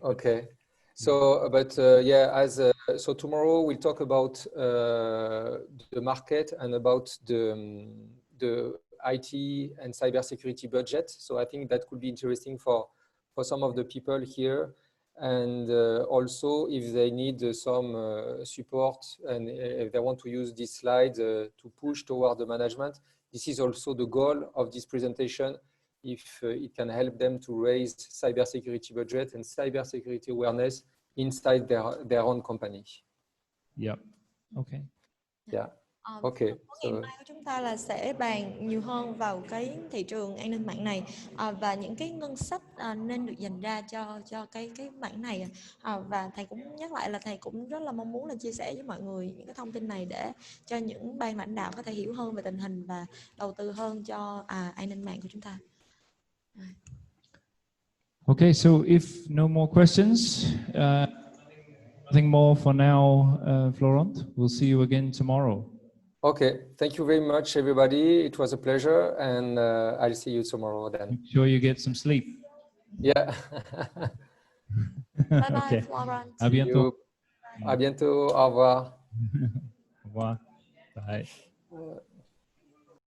Okay. So, but so tomorrow we'll talk about the market and about the IT and cybersecurity budget. So I think that could be interesting for some of the people here, and also if they need some support and if they want to use this slide to push toward the management. This is also the goal of this presentation, if it can help them to raise cybersecurity budget and cybersecurity awareness inside their own company. Yep. Okay. Yeah. Okay. Ngày mai của chúng ta là sẽ bàn nhiều hơn vào cái thị trường an ninh mạng này và những cái ngân sách nên được dành ra cho cái mảng này, và thầy cũng nhắc lại là thầy cũng rất là mong muốn là chia sẻ với mọi người những cái thông tin này để cho những ban lãnh đạo có thể hiểu hơn về tình hình và đầu tư hơn cho an ninh mạng của chúng ta. Okay, so if no more questions, nothing more for now, Florent. We'll see you again tomorrow. Okay, thank you very much, everybody. It was a pleasure, and I'll see you tomorrow then. Make sure you get some sleep. Yeah. Bye bye, Okay. Florent. À bientôt. À bientôt. Au revoir. Au revoir. Bye.